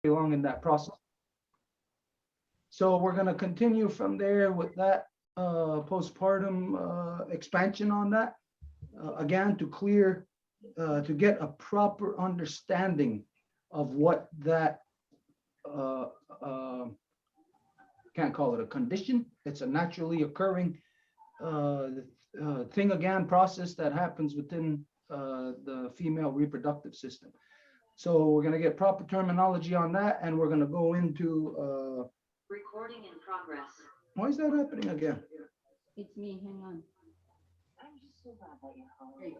along in that process. So we're going to continue from there with that postpartum expansion on that. Again, to get a proper understanding of what that, can't call it a condition, it's a naturally occurring thing again, process that happens within the female reproductive system. So we're going to get proper terminology on that, and we're going to go into recording in progress. Why is that happening again? It's me, hang on. I'm just so glad that you're home.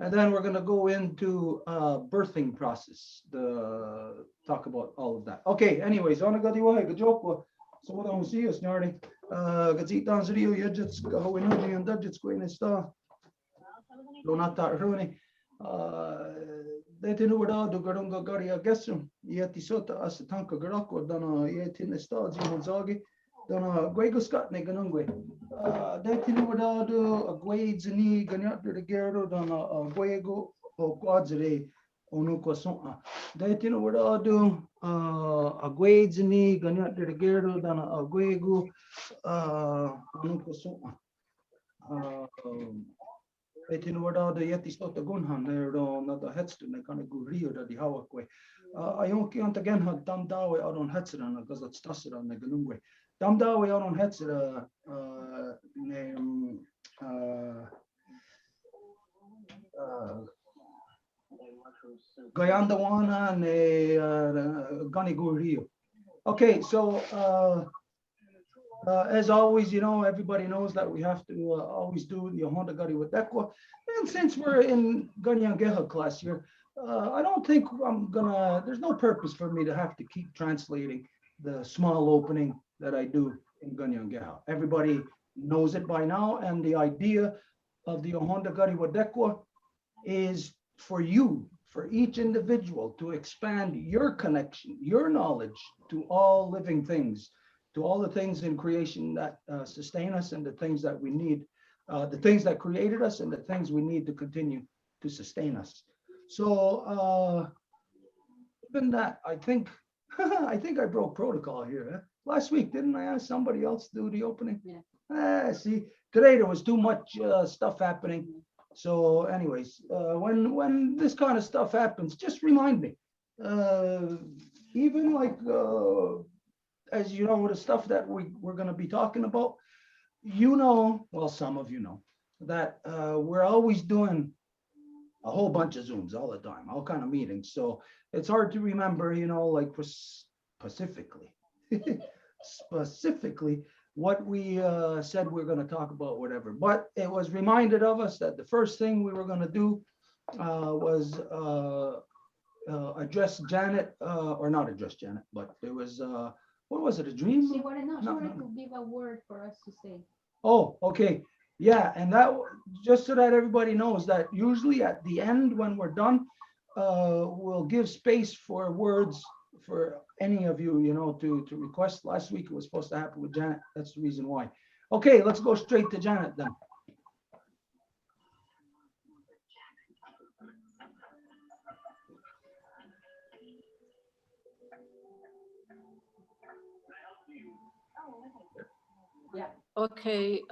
And then we're going to go into birthing process, the talk about all of that. Okay, anyways, on a good way, good joke. So what I'm seeing is snarly. Gazit down to you, just go in and that's going to start. No, not that, Rooney. They didn't know what to go Gary, I guess. Yet the sort of as a tank of Garako, done yet in the stars, you Zagi, done a Guego Scott Neganungwe. They didn't know what to a Guades and E, Ganat the Gerdo, done a Guego or Quadzere, Onuko Sona. They didn't know what to do a Guades and E, Ganat the Gerdo, done a Guego, Onuko Sona. Vet nu vad det jättestort att gunhan där då när det hetsten det kan gå rio där de har kvar. Jag kan inte igen ha dam dawe av de hetsen och så att stassar den gunungwe. Dam dawe av de hetsen ne Gayandawana ne gani go rio. Okay, so as always, you know, everybody knows that we have to always do the Honda Gari with Dekwa. And since we're in Kanienkeha class here, I don't think there's no purpose for me to have to keep translating the small opening that I do in Kanienkeha. Everybody knows it by now. And the idea of the Honda Gari with Dekwa is for you, for each individual to expand your connection, your knowledge to all living things, to all the things in creation that sustain us and the things that we need, the things that created us and the things we need to continue to sustain us. So even that, I think I broke protocol here. Huh? Last week, didn't I ask somebody else to do the opening? Yeah. See, today there was too much stuff happening. So anyways, when this kind of stuff happens, just remind me. Even like, as you know, the stuff that we're going to be talking about, you know, well, some of you know that we're always doing a whole bunch of Zooms all the time, all kind of meetings. So it's hard to remember, you know, like specifically, specifically what we said we're going to talk about, whatever. But it was reminded of us that the first thing we were going to do was address Janet, or not address Janet, but there was what was it, a dream? She wanted to give a word for us to say. Oh, okay. Yeah, and that, just so that everybody knows that usually at the end when we're done, we'll give space for words for any of you, you know, to request. Last week it was supposed to happen with Janet. That's the reason why. Okay, let's go straight to Janet then. Yeah. Okay.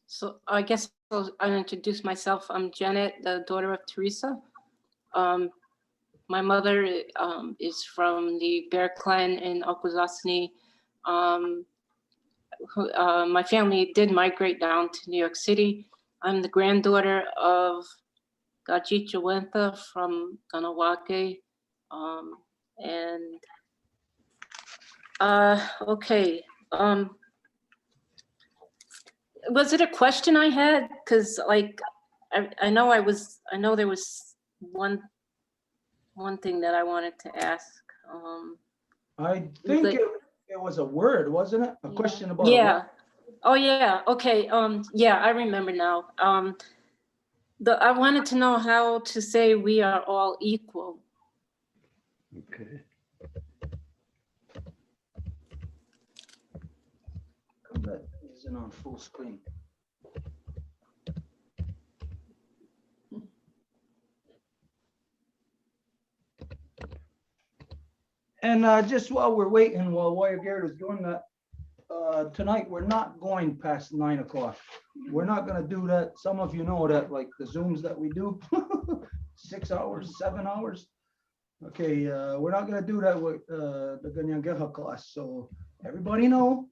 So I guess I'll introduce myself. I'm Janet, the daughter of Teresa. My mother is from the Bear Clan in Akwesasne. My family did migrate down to New York City. I'm the granddaughter of Gajicha Wentha from Ganawake. Okay. Was it a question I had? Because like I know there was one thing that I wanted to ask. I think it was a word, wasn't it? A question about yeah. Oh yeah. Okay. Yeah, I remember now. I wanted to know how to say we are all equal. Okay. That isn't on full screen. And just while we're waiting, while Garrett is doing that, tonight, we're not going past 9 o'clock. We're not gonna do that. Some of you know that, like the Zooms that we do, 6 hours, 7 hours. Okay, we're not gonna do that with the Kanienkeha class. So everybody know,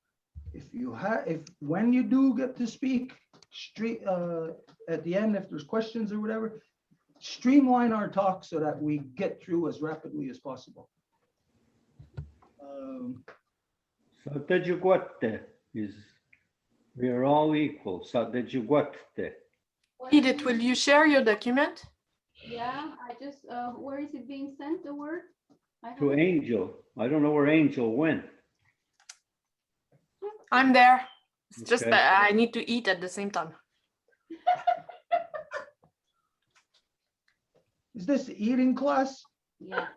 when you do get to speak, at the end, if there's questions or whatever, streamline our talk so that we get through as rapidly as possible. Satejuguate is, we are all equal. Satejuguate. Edith, will you share your document? Yeah, I just, where is it being sent, the word? To Angel. I don't know where Angel went. I'm there. It's just Okay. that I need to eat at the same time. Is this the eating class? Yeah.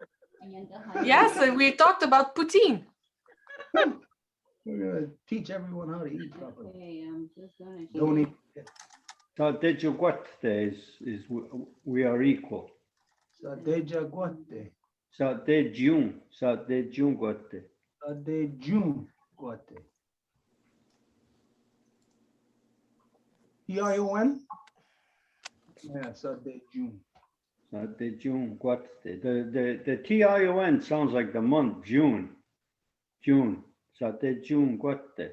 Yes, we talked about poutine. We're gonna teach everyone how to eat properly. Okay, I'm just gonna. Don't eat. Satejuguate is we are equal. Satejuguate. Satejunguate. Satejuguate. T-I-O-N? Yeah, Satejun. Satejunguate. The T-I-O-N sounds like the month, June. June. Satejunguate.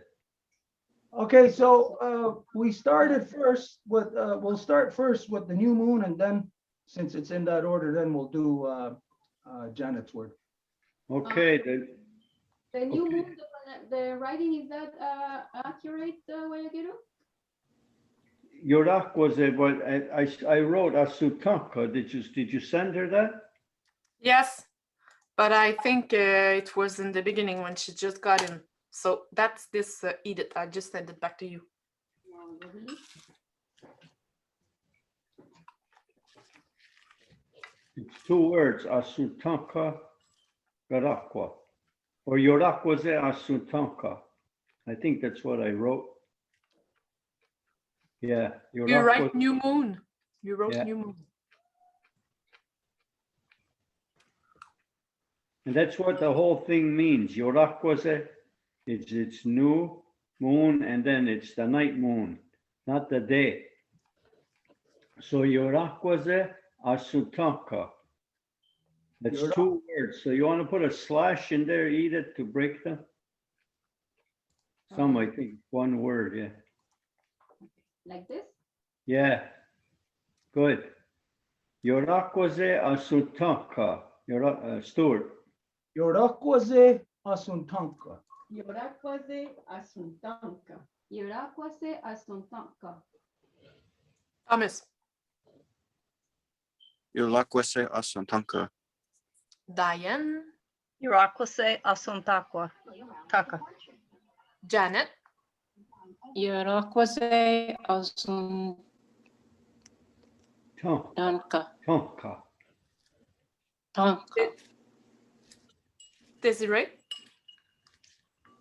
Okay, so we started first with, we'll start first with the new moon, and then, since it's in that order, then we'll do Janet's word. Okay, The new Okay. moon, the writing, is that accurate, Wayagiru? Yorak was a, but I wrote Asutanka. Did you send her that? Yes, but I think it was in the beginning when she just got in. So that's this Edith. I just sent it back to you. Really? It's 2 words, Asutanka Garakwa. Or Yorak was a Asutanka. I think that's what I wrote. Yeah. You Yorak write was- new moon. You wrote Yeah. new moon. And that's what the whole thing means. Yorak was a, it's new moon, and then it's the night moon, not the day. So Yorak was a Asutanka. That's Yorak. 2 words. So you want to put a slash in there, Edith, to break them? Some, I think, 1 word, yeah. Like this? Yeah, good. Yorakoze Asutanka. Stuart. Yorakwase asuntanka. Yorakwase asuntanka. Yorakwase asuntanka. Thomas, Yulakwese Asantanka. Diane, Irakose Asuntakwa. Taka. Janet, Yarakwase Asun Danka. Tonka. Tanka. Desiree,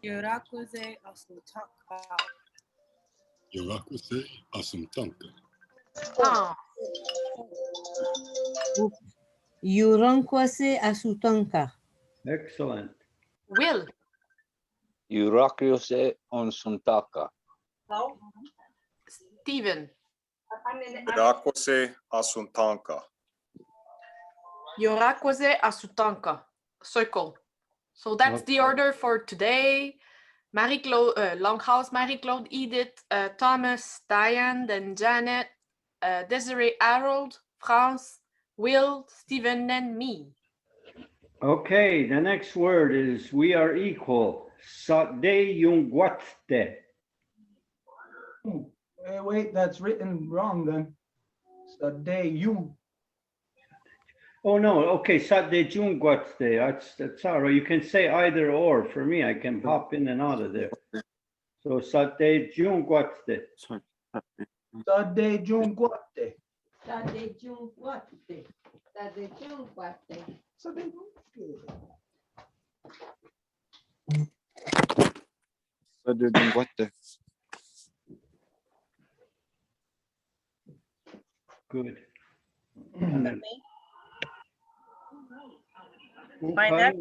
Yorakuze Asuntanka. Yorakwase Asuntanka. oh, Yurankwase Asutanka. Excellent. Will, Yurakyose Onsuntaka. Stephen, Yurakwase Asuntanka. Yorakwase Asutanka. Circle. So that's the Okay. order for today. Marie-Claude, Longhouse, Marie-Claude, Edith, Thomas, Diane, then Janet, Desiree, Harold, France, Will, Stephen, and me. Okay, the next word is we are equal. Sadeyungwate. Wait, that's written wrong then. Sadeyun. Oh, no, okay, Sadeyungwate. That's all right. You can say either or. For me, I can hop in and out of there. So Sadeyungwate. Sadeyunguate. Tadejunguate. Tadejunguate. Sadudungwate. Good. My next-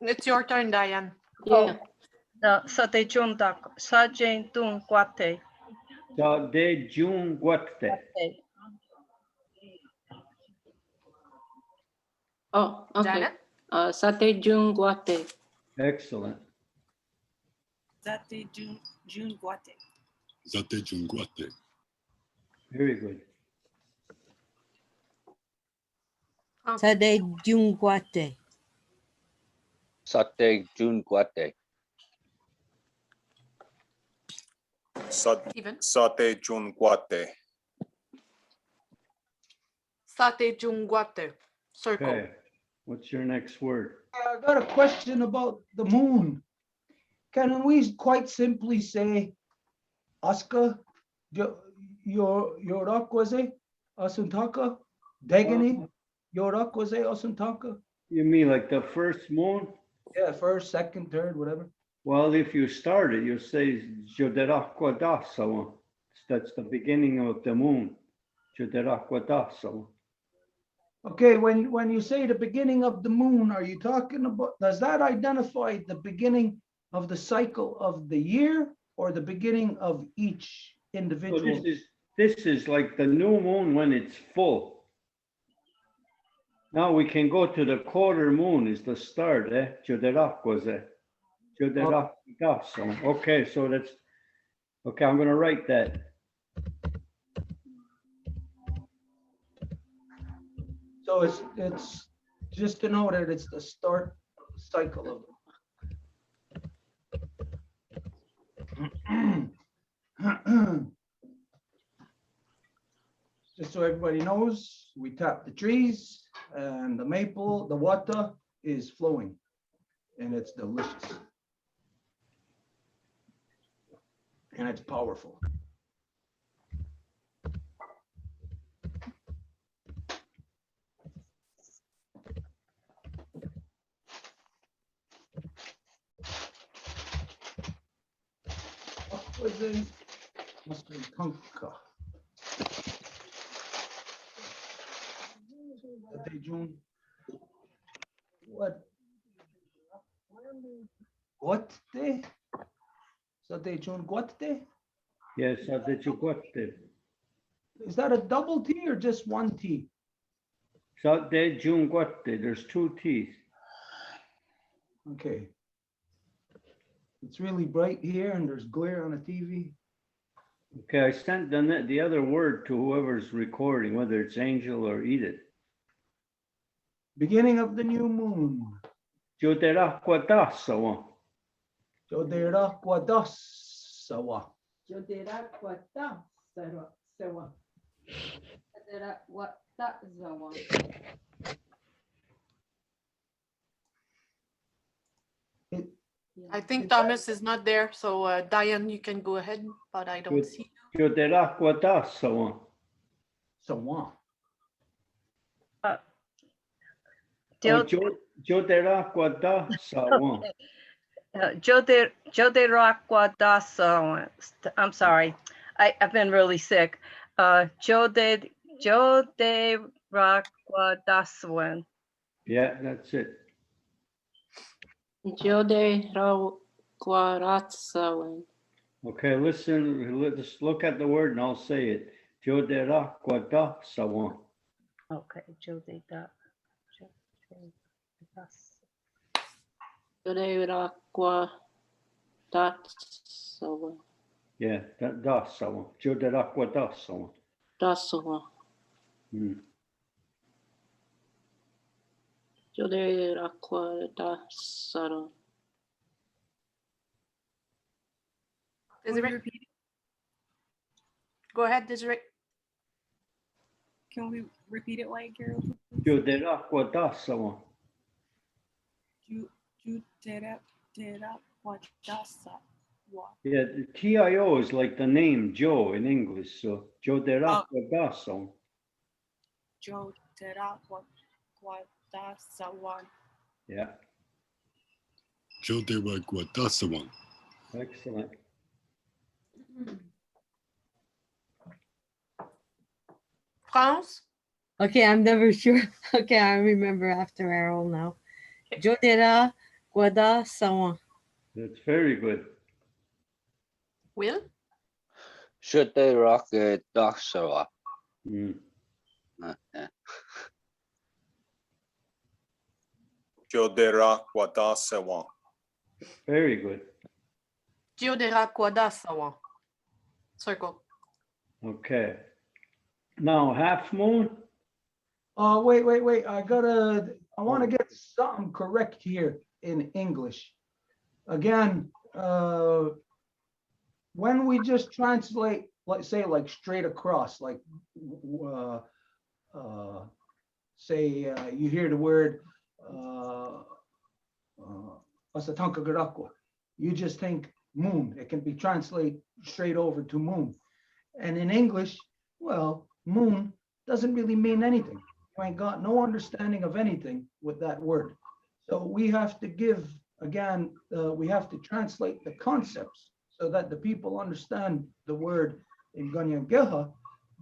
It's your turn, Diane. Yeah. Sa te chun tako. Sa jen tun guate. Sa de jun guate. Oh, okay. Janet? Sate June Guate. Excellent. Zate June Guate. Zate Junguate. Very good. Sade Junguate. Sate Junguate. Steven? Sate Junguate. Sate Junguate. Circle. Okay. What's your next word? I got a question about the moon. Can we quite simply say Aska, Yorakwase, Asuntaka, Degani, Yorakwase, Asuntaka? You mean like the first moon? Yeah, first, second, third, whatever. Well, if you start it, you say Joderakwadasa. That's the beginning of the moon. Joderakwadasa. Okay, when you say the beginning of the moon, are you talking about, does that identify the beginning of the cycle of the year or the beginning of each So individual? this is like the new moon when it's full. Now we can go to the quarter moon is the start, eh? Joderakwaze. Joderakwadasa. Okay, so that's, okay, I'm gonna write that. So it's just to know that it's the start cycle of it. Just so everybody knows, we tap the trees and the maple, the water is flowing and it's delicious. And it's powerful. What was it? Must be Tonka. Sate June. What? What day? Sate June Guate? Yes, Joderakwadasa. Is that a double T or just one T? Sade Junguate. There's two T's. Okay. It's really bright here and there's glare on the TV. Okay, I sent the other word to whoever's recording, whether it's Angel or Edith. Beginning of the new moon. Joderakwadasa. Joderakwadasa. Joderakwata sewa. Joderakwata zawa. I think Thomas is not there, so Diane, you can go ahead, but I don't see. Joderakwadasa. Sawan. Joderakwadasa. Joderakwadasa. I'm sorry. I've been really sick. Joderakwadasa. Yeah, that's it. Jode Raquaratsawan. Okay, listen, let's look at the word and I'll say it. Joderakwadasa. Okay, Jodera. Jode Raquatatsawan. Yeah, that dasa. Joderakwadasa. Dasawan. Jode Raquatasaran. Desiree? Go ahead, Desiree. Can we repeat it, White Girl? Joderakwadasa. Juderakwadasa. Yeah, the TIO is like the name Joe in English, so Joderakwadasa. Juderakwadasa. Yeah, Joderakwadasa. excellent. France? Okay, I'm never sure. Okay, I remember after Errol now. Jodera Guada Sawan. That's very good. Will? Shute Rocket Dasawa. Mm. Jodera Wadasewa. Very good. Diodera Kwada Sawan. Circle. Okay. Now, half moon. Wait. I want to get something correct here in English. Again, when we just translate, let's say like straight across, like say you hear the word Asatanka Garakwa, you just think moon. It can be translated straight over to moon. And in English, well, moon doesn't really mean anything. You ain't got no understanding of anything with that word. So we have to give, again, we have to translate the concepts so that the people understand the word in Kanienkeha,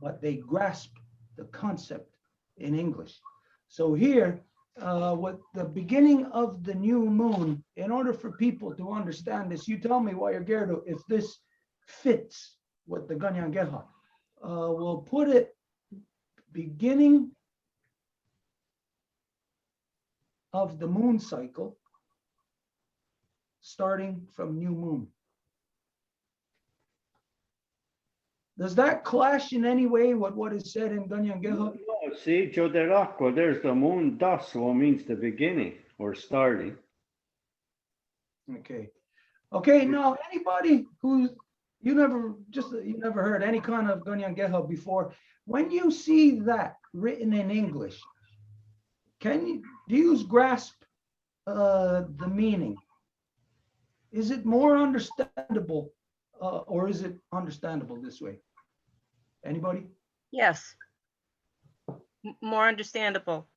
but they grasp the concept in English. So here, with the beginning of the new moon, in order for people to understand this, you tell me, Wayagerdo, if this fits with the Kanienkeha. We'll put it beginning of the moon cycle, starting from new moon. Does that clash in any way with what is said in Kanienkeha? No, see, Joderakwa, there's the moon. Daswa means the beginning or starting. Okay, now anybody who's you never heard any kind of Kanienkeha before, when you see that written in English, do you grasp the meaning? Is it more understandable or is it understandable this way? Anybody? Yes. More understandable.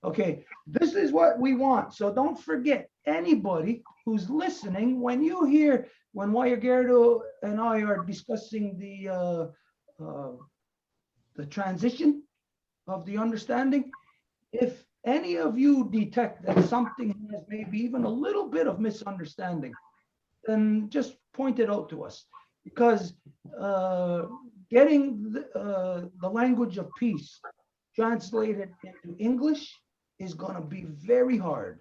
Okay, this is what we want. So don't forget, anybody who's listening, when you hear, when Wayagerdo and I are discussing the transition of the understanding, if any of you detect that something has maybe even a little bit of misunderstanding, then just point it out to us. Because getting the language of peace translated into English is going to be very hard.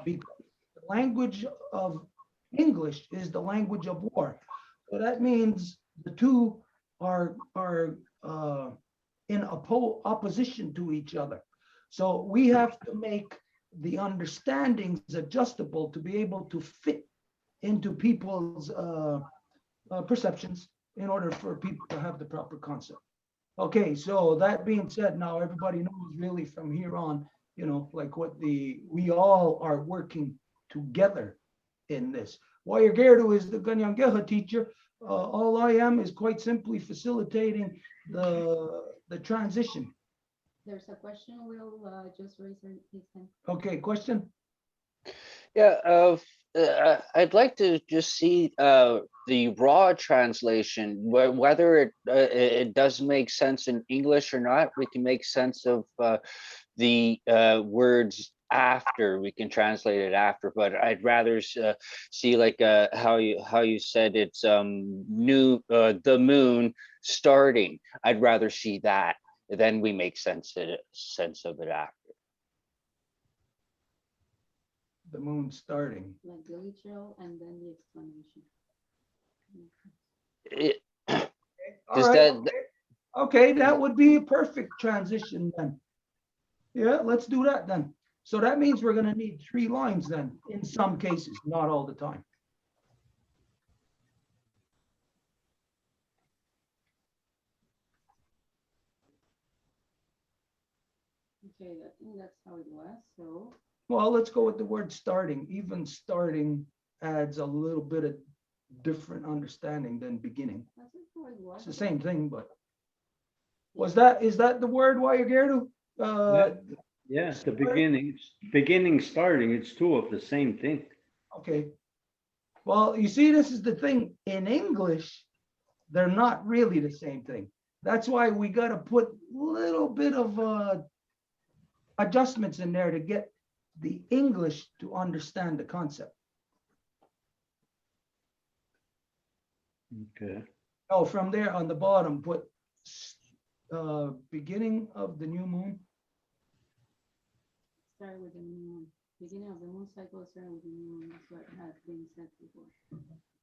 Because the language of English is the language of war. So that means the two are in opposition to each other. So we have to make the understandings adjustable to be able to fit into people's perceptions in order for people to have the proper concept. Okay, so that being said, now everybody knows really from here on, you know, like what we all are working together in this. Wayagerdo is the Kanienkeha teacher. All I am is quite simply facilitating the transition. There's a question, Will just raise his hand. Okay, question? Yeah, I'd like to just see the raw translation, whether it does make sense in English or not. We can make sense of the words after. We can translate it after, but I'd rather see like how you said it's new the moon starting. I'd rather see that. Then we make sense of it after. The moon starting. Like the literal and then the explanation. All right, okay, that would be a perfect transition then. Yeah, let's do that then. So that means we're going to need 3 lines then, in some cases, not all the time. Okay, I think that's how it was. So, well, let's go with the word starting. Even starting adds a little bit of different understanding than beginning. that's how it was. It's the same thing, but is that the word, Wayagerdo? Yeah, the beginning, starting, it's 2 of the same thing. Okay. Well, you see, this is the thing. In English, they're not really the same thing. That's why we got to put a little bit of adjustments in there to get the English to understand the concept. Okay. Oh, from there on the bottom, put beginning of the new moon. Start with the new moon. Beginning of the moon cycle starting with the new moon. That's what has been said before.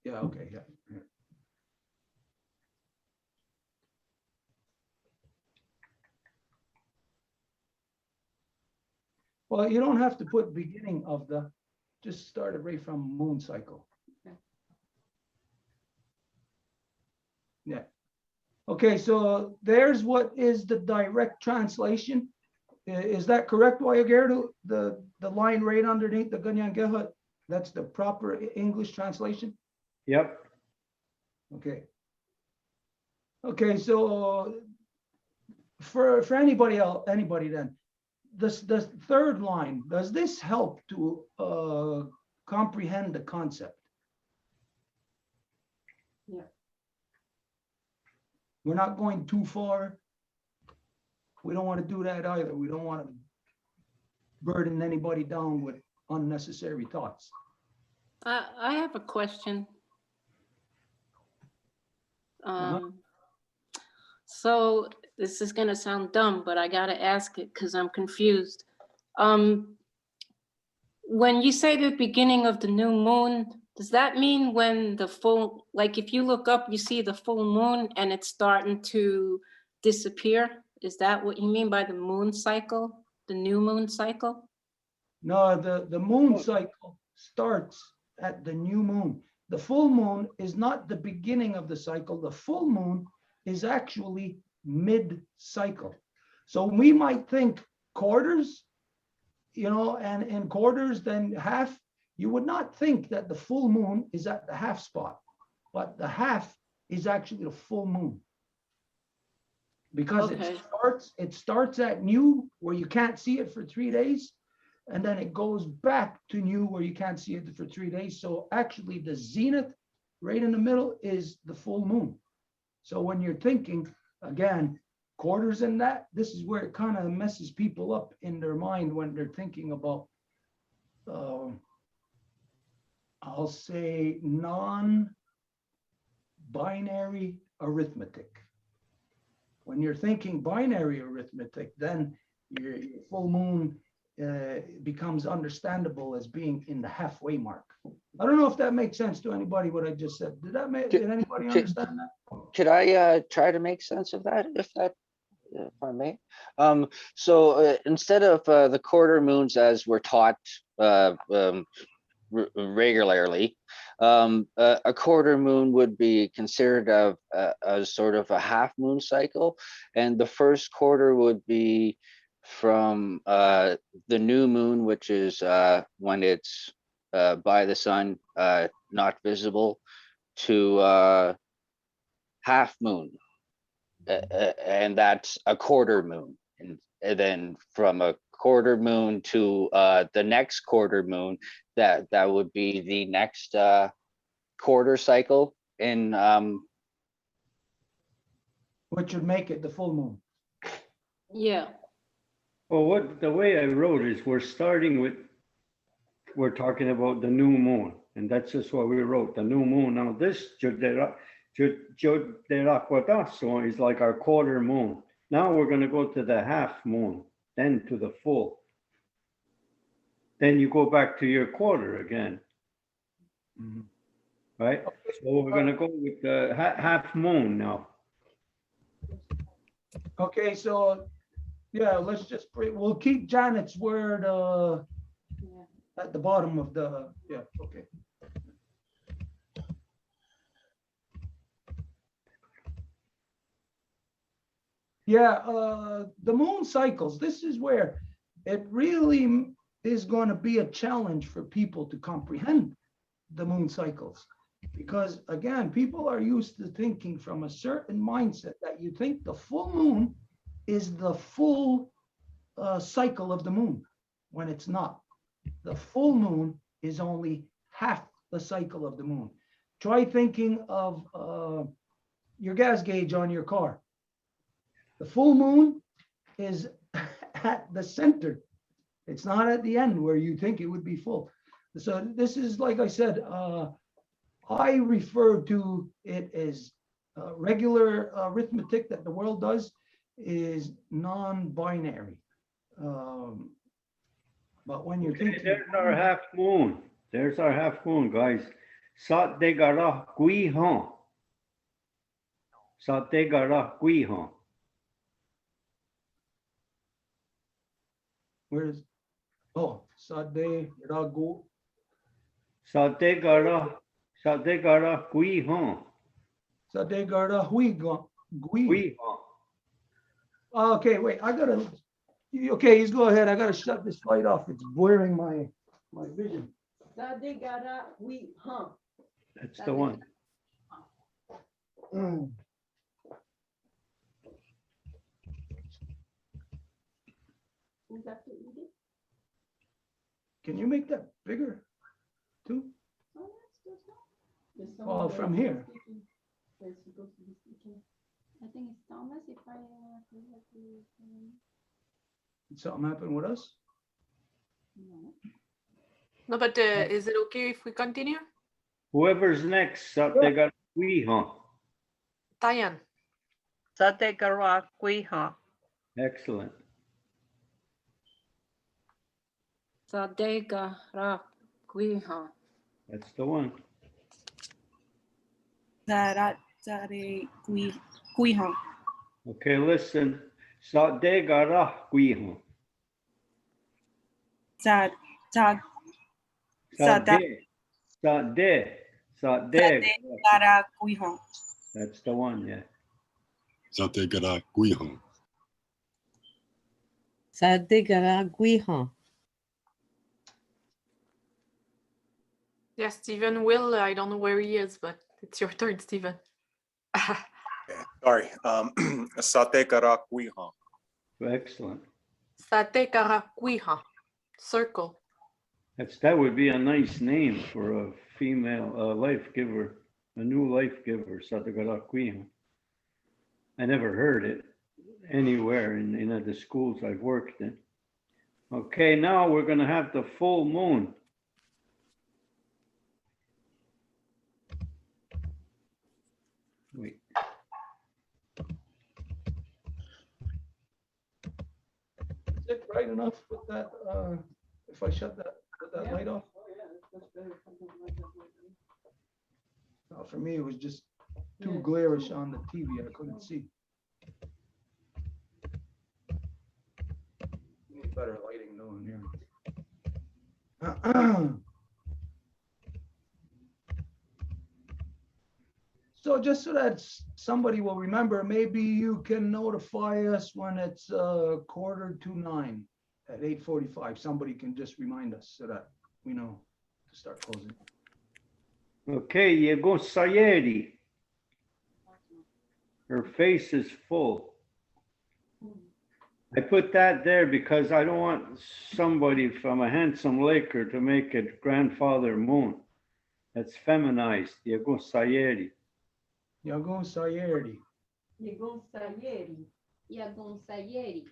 Yeah, okay, yeah. Yeah. Well, you don't have to put beginning of the, just start it right from moon cycle. Okay. Yeah. Okay, so there's what is the direct translation. Is that correct, Wayagerdu? The line right underneath the Kanienkeha, that's the proper English translation? Yep. Okay. Okay, so for anybody else, anybody then, the third line, does this help to comprehend the concept? Yeah. We're not going too far. We don't want to do that either. We don't want to burden anybody down with unnecessary thoughts. I have a question. So this is gonna sound dumb, but I gotta ask it because I'm confused. When you say the beginning of the new moon, does that mean when the full, like if you look up, you see the full moon and it's starting to disappear? Is that what you mean by the moon cycle, the new moon cycle? No, the moon cycle starts at the new moon. The full moon is not the beginning of the cycle. The full moon is actually mid-cycle. So we might think quarters, you know, and in quarters, then half. You would not think that the full moon is at the half spot, but the half is actually the full moon. Because Okay. it starts at new, where you can't see it for 3 days, and then it goes back to new where you can't see it for 3 days. So actually the zenith right in the middle is the full moon. So when you're thinking, again, quarters in that, this is where it kind of messes people up in their mind when they're thinking about, I'll say non-binary arithmetic. When you're thinking binary arithmetic, then your full moon becomes understandable as being in the halfway mark. I don't know if that makes sense to anybody what I just said. Did anybody understand that? Could I try to make sense of that, if I may? So instead of the quarter moons as we're taught regularly, a quarter moon would be considered a sort of a half moon cycle, and the first quarter would be from the new moon, which is when it's by the sun, not visible, to half moon, and that's a quarter moon, and then from a quarter moon to the next quarter moon, that would be the next quarter cycle in Which would make it the full moon. Yeah. Well, the way I wrote is we're talking about the new moon, and that's just what we wrote, the new moon. Now this Joderakwadaso is like our quarter moon. Now we're going to go to the half moon, then to the full. Then you go back to your quarter again. Mm-hmm. Right? So we're going to go with the half moon now. Okay, so yeah, we'll keep Janet's word at the bottom of the, yeah, okay. Yeah, the moon cycles, this is where it really is going to be a challenge for people to comprehend the moon cycles. Because again, people are used to thinking from a certain mindset that you think the full moon is the full cycle of the moon, when it's not. The full moon is only half the cycle of the moon. Try thinking of your gas gauge on your car. The full moon is at the center It's not at the end where you think it would be full. So this is, like I said, I refer to it as regular arithmetic that the world does is non-binary. But when you're Okay, thinking, there's our half moon. There's our half moon, guys. Sat de gara gui han. Sat de gara gui han. where's, oh, Sade Rago, Sat de gara gui han. Sade Garda Hui Gui. Gui han. Okay, wait, I gotta, okay, he's go ahead. I gotta shut this light off. It's blurring my vision. That's the one. Mm. Can you make that bigger too? Oh, from here. I think it's Thomas, if I forget Did something happen with us? no. No, but is it okay if we continue? Whoever's next, Sat de gara gui han. Diane. Sate Gara Guiha. Excellent. Sadega ra guiha. That's the one. Zare Guihan. Okay, listen. Sat de gara gui han. Zad Zad Sat Sada de. Sat de. Gara Guihan. That's the one, yeah. Sate gara guihan. Sade gara guihan. Yeah, Stephen will. I don't know where he is, but it's your turn, Stephen. Sorry. Sate kara kuiha. Excellent. Sate Karakuiha. Circle. That would be a nice name for a female life giver, a new life giver, Satagara Queen. I never heard it anywhere in the schools I've worked in. Okay, now we're going to have the full moon. Wait. Is it bright enough with that, if I shut that, put that light off? No, for me, it was just too glarish on the TV. I couldn't see. Need better lighting though in here. So just so that somebody will remember, maybe you can notify us when it's 8:45 at 8:45. Somebody can just remind us so that we know to start closing. Okay, llegó Sayeri. Her face is full. I put that there because I don't want somebody from a handsome Laker to make it grandfather moon. That's feminized. Llegó Sayeri. Yagon Sayeri. Yagon Sayeri. Yagon Sayeri.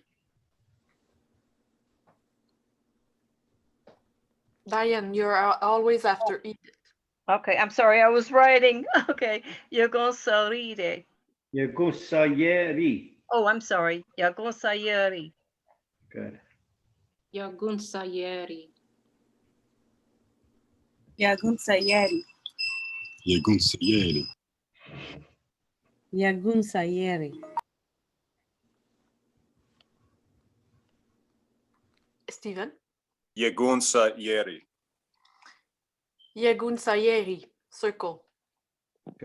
Diane, you're always after Edith. Okay, I'm sorry, I was writing. Okay, Yagon Sarire. Llegó Sayeri. Oh, I'm sorry, Yagon Sayeri. Good. Yagun Sayeri. Yagun Sayeri. Yegun Sayeri. Yagun Sayeri. Stephen. Yegun Sayeri. Yegun Sayeri. Circle.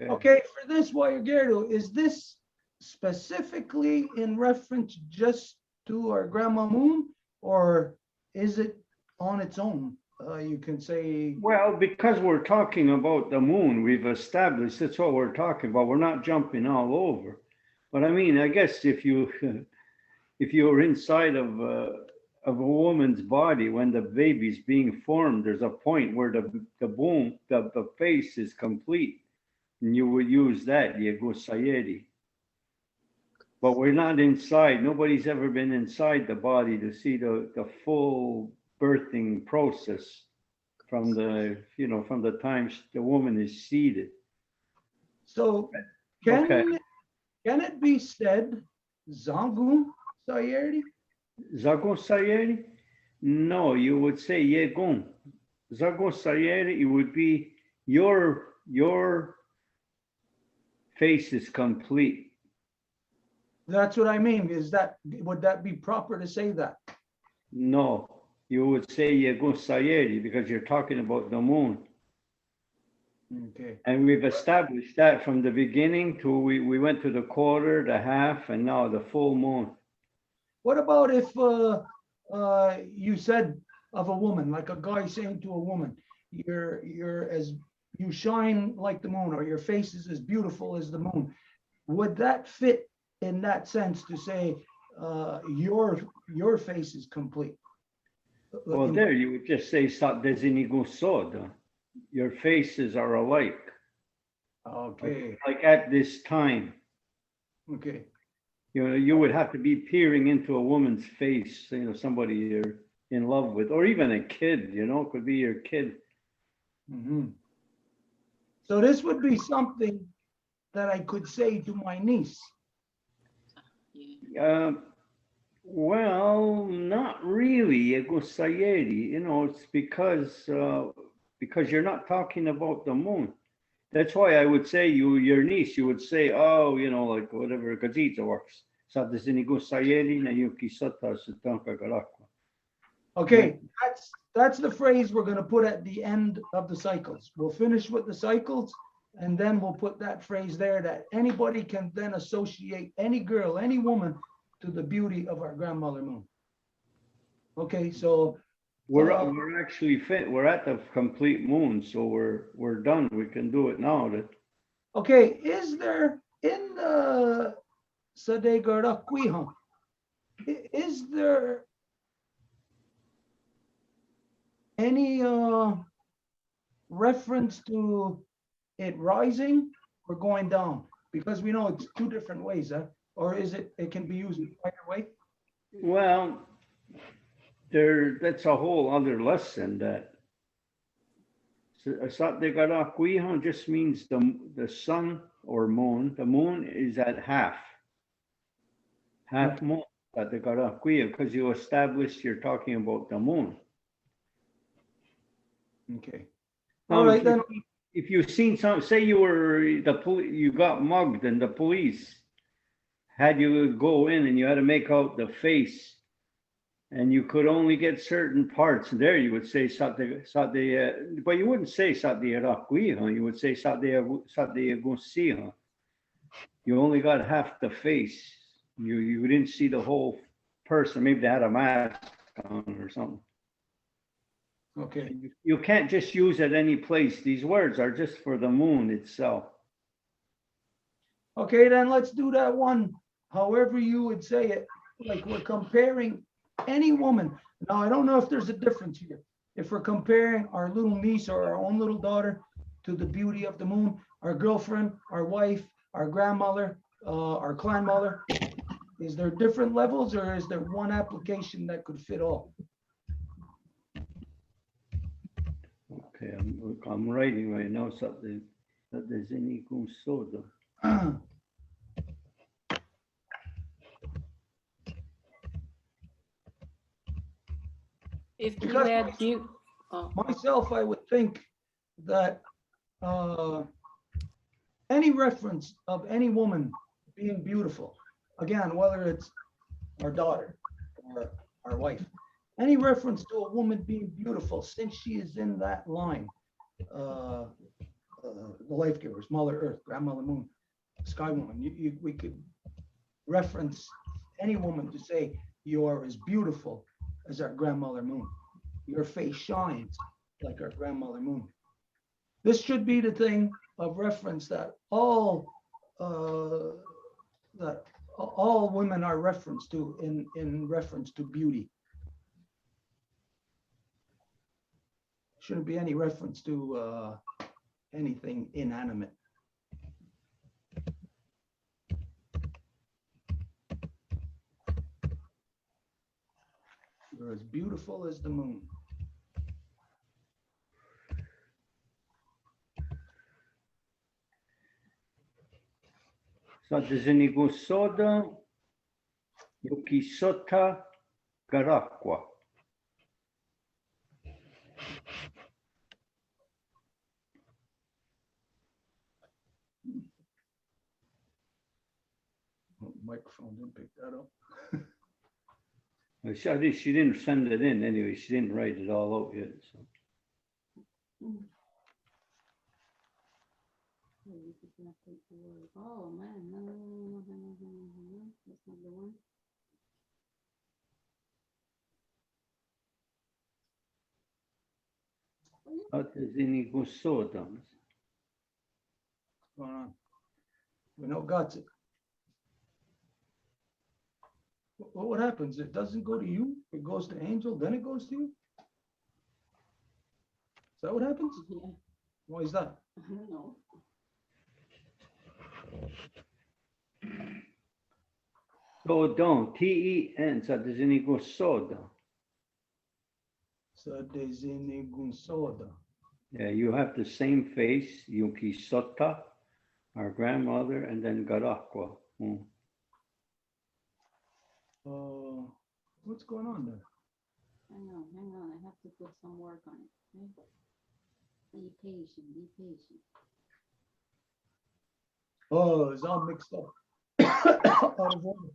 Okay, for this, Wayagero, is this specifically in reference just to our Grandma Moon, or is it on its own? You can say. Well, because we're talking about the moon, we've established that's what we're talking about. We're not jumping all over. But I mean, I guess if you're inside of a woman's body when the baby's being formed, there's a point where the face is complete, and you would use that, Yego Sayeri. But we're not inside. Nobody's ever been inside the body to see the full birthing process from the, from the time the woman is seated. So Okay. can it be said Zangun Sayeri? Zagon Sayeri? No, you would say Yegun. Zagon Sayeri, it would be your face is complete. That's what I mean. Would that be proper to say that? No, you would say Yegun Sayeri because you're talking about the moon. Okay. And we've established that from the beginning to we went to the quarter, the half, and now the full moon. What about if you said of a woman, like a guy saying to a woman, you shine like the moon, or your face is as beautiful as the moon? Would that fit in that sense to say your face is complete? Well, there you would just say Sod. Your faces are alike. Okay. Like at this time. Okay. You would have to be peering into a woman's face, somebody you're in love with, or even a kid, it could be your kid. Mm-hmm. So this would be something that I could say to my niece. Well, not really, Sayeri. It's because you're not talking about the moon. That's why I would say your niece, you would say, oh, like whatever Gazita works. Okay, that's the phrase we're going to put at the end of the cycles. We'll finish with the cycles, and then we'll put that phrase there that anybody can then associate any girl, any woman to the beauty of our grandmother moon. Okay, so we're actually fit. We're at the complete moon, so we're done. We can do it now. Okay, is there in the Sadegara Kwihan, is there any reference to it rising or going down? Because we know it's two different ways, or is it can be used either way? Well, that's a whole other lesson. That Satdegara Kwihan just means the sun or moon. The moon is at half moon. Satdegara Kwihan, because you established you're talking about the moon. Okay. All right, then. If you've seen say you got mugged and the police had you go in and you had to make out the face, and you could only get certain parts. There you would say but you wouldn't say you would say you only got half the face. You didn't see the whole person. Maybe they had a mask on or something. Okay. You can't just use it any place. These words are just for the moon itself. Okay, then let's do that one, however you would say it. Like we're comparing any woman. Now, I don't know if there's a difference here. If we're comparing our little niece or our own little daughter to the beauty of the moon, our girlfriend, our wife, our grandmother, our clan mother, is there different levels, or is there one application that could fit all? Okay, I'm writing right now something that there's any soda. If you Because had myself, I would think that any reference of any woman being beautiful, again, whether it's our daughter or our wife, any reference to a woman being beautiful, since she is in that line, the life givers, Mother Earth, Grandmother Moon, Sky Woman, we could reference any woman to say, you are as beautiful as our Grandmother Moon. Your face shines like our Grandmother Moon. This should be the thing of reference that all women are referenced to in reference to beauty. Shouldn't be any reference to anything inanimate. You're as beautiful as the moon. Sadezinigo soda, yukisota garakwa. Oh, microphone didn't pick that up. She didn't send it in anyway. She didn't write it all out yet. So. Oh, man, no, that's not the one. Sadezinigo soda. What's going on? We know got it. What happens? It doesn't go to you. It goes to Angel, then it goes to you. Is that what happens? Yeah, Why is that? I don't know. Sodon, T-E-N, Sadezinigo soda. Sadezinigun soda. Yeah, you have the same face, Yukisota, our grandmother, and then Garakwa. What's going on there? Hang on, I have to put some work on it. Okay? Be patient, be patient. Oh, it's all mixed up. Out of order.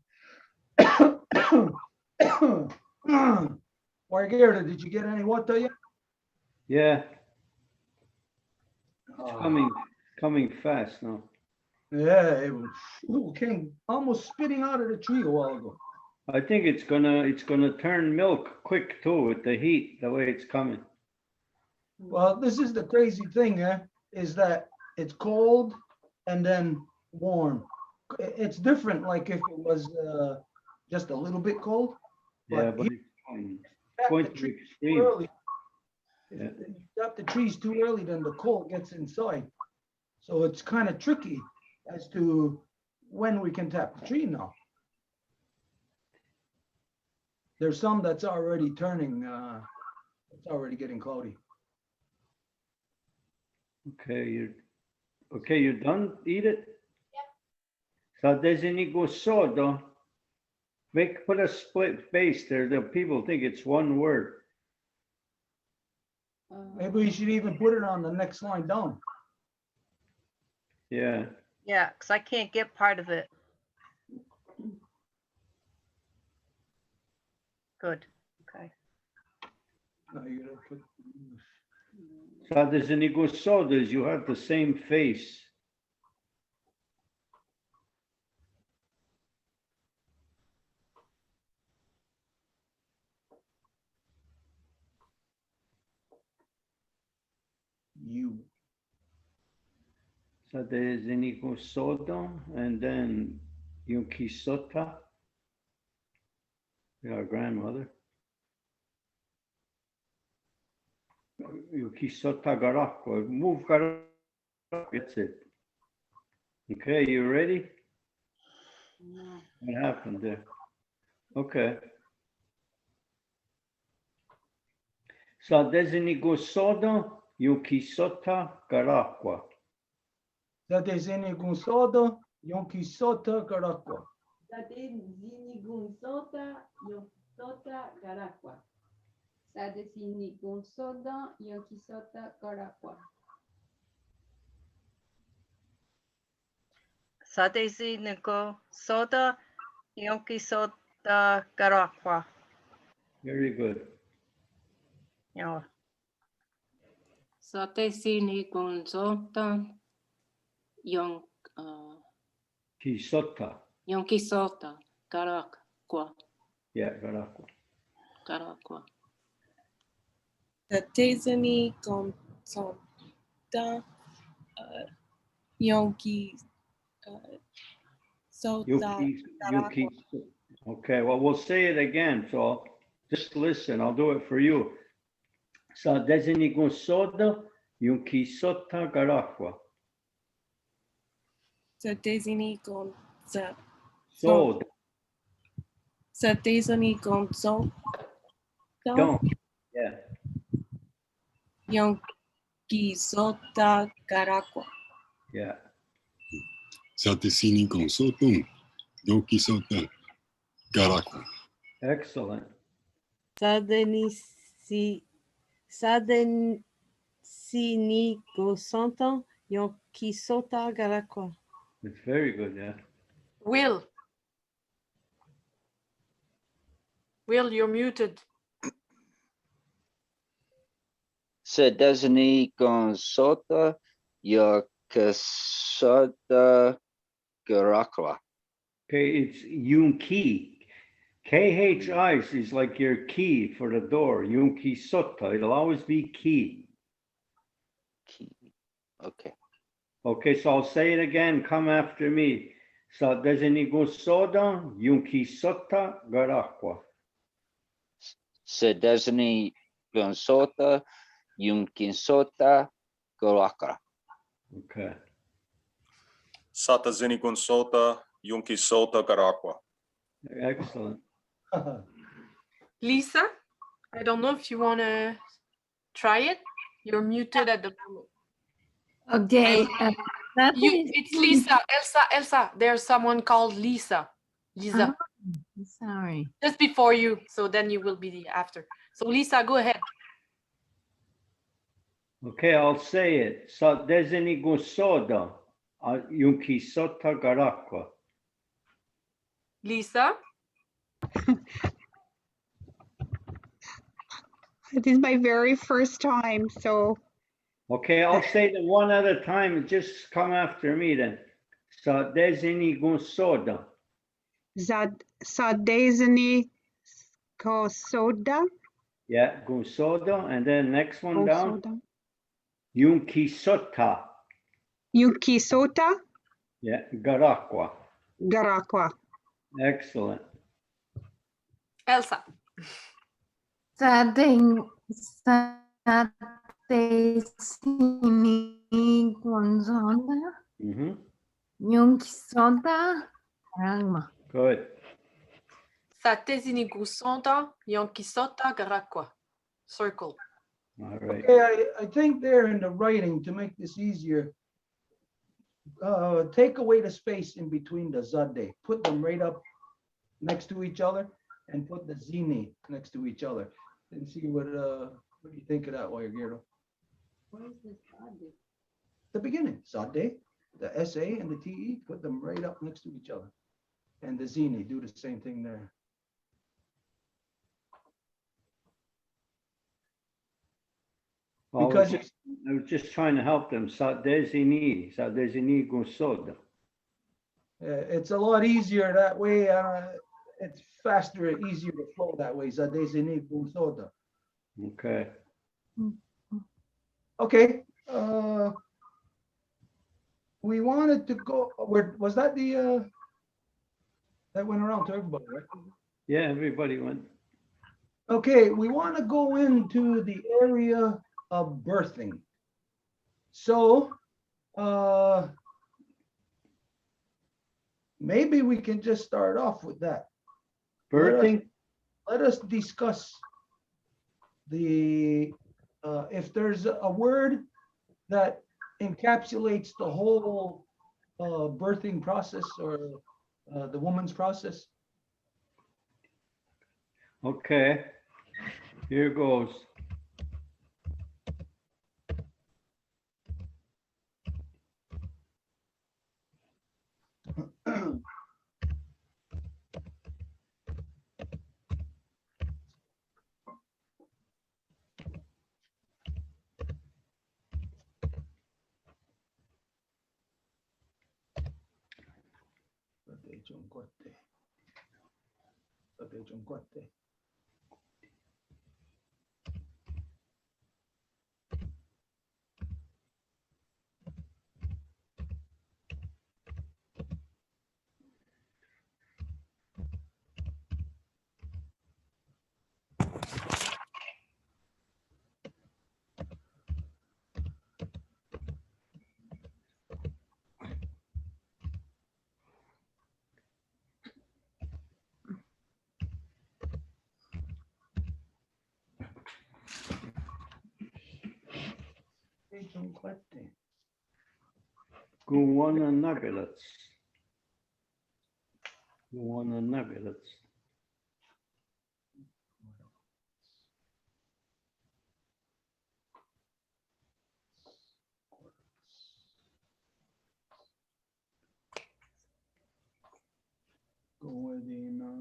Margarita, did you get any water yet? Yeah, Oh, coming fast now. yeah, it came almost spitting out of the tree a while ago. I think it's gonna turn milk quick too with the heat, the way it's coming. Well, this is the crazy thing, is that it's cold and then warm. It's different, like if it was just a little bit cold. Yeah, But but you it's tap going the to tree too extreme. early. If Yeah. you tap the trees too early, then the cold gets inside. So it's kind of tricky as to when we can tap the tree now. There's some that's already turning, it's already getting cloudy. Okay, you're done? Eat it? Yep. Sadezinigo soda. Put a split space there. The people think it's one word. Maybe we should even put it on the next line down. Yeah. Yeah, because I can't get part of it. Good. Okay. No, you gotta put. Sadezinigo sodas, you have the same face. You. Sadezinigo soda, and then Yukisota, our grandmother. Yukisota Garakwa. Move Garakwa. That's it. Okay, you ready? No. What happened there? Okay. Sadezinigo soda, Yukisota Garakwa. Sadezinigun soda, yonki sota garakwa. Sadezinigun soda, garakwa. Sadezinigun soda, yonkisota, garakwa. Sadezi Niko Soda Yonki Soda Garakwa. Very good. Yeah. Sadezinigun soda, Kisota. yonkisota, garakwa. Yeah, Garakwa. Garakwa. Sadezinigun soda Yonki soda Yuki. Okay, well, we'll say it again. So just listen. I'll do it for you. Sadezinigun soda, Yukisota Garakwa. Sadezinigun Soda. Sadezinigun Don't. Yeah. Yonkisota Garaqua. Yeah. Satesini con sotum. Yoki sota. Garaqua. Excellent. Sadeni go santan yon kisota garakwa. It's very good. Yeah. Will. Will, you're muted. Sedesni consota yakasota garakwa. Okay, it's Yunki. KHI is like your key for the door. Yunki Sota. It'll always be key. Okay. Okay, so I'll say it again. Come after me. Sa desenigo soda, Yunki Sota Garakwa. Sedesni consota yunkinsota garakwa. Okay. Sata zini consota, yunki sota garaqua. Excellent. Lisa, I don't know if you want to try it. You're muted at the moment. Okay. It's Lisa. Elsa, there's someone called Lisa. Lisa. Sorry. Just before you, so then you will be after. So Lisa, go ahead. Okay, I'll say it. Sa desenigo soda, Yunki Sota Garakwa. Lisa. It is my very first time, so Okay, I'll say it one at a time. Just come after me then. Sa desenigo soda. Sadezini Kosoda. Yeah, Gusoda, and then next one down. Kosoda. Yunki Sota. Yukisota Yeah, Garakwa. Garakwa. Excellent. Elsa. Sadeng Sadesini Gonzona. Yung Kisonta Rangma. Good. Satezini gusonta, yonkisota garakwa. Circle. All right. Okay, I think there in the writing, to make this easier, take away the space in between the zade. Put them right up next to each other and put the zini next to each other. And see what do you think of that, Gero? What is this Sade? The beginning, zade, the SA and the TE, put them right up next to each other. And the zini, do the same thing there. Because I was just trying to help them. Sa desini Gusoda. it's a lot easier that way. It's faster, easier to flow that way. Zadezini Gusoda. Okay. Okay. We wanted to go. Where was that? That went around to everybody, right? Yeah, everybody went. Okay, we want to go into the area of birthing. So maybe we can just start off with that. Birthing? Let us discuss the if there's a word that encapsulates the whole birthing process or the woman's process. Okay. Here goes. Guana Nuggets. Guana Nuggets. Guadina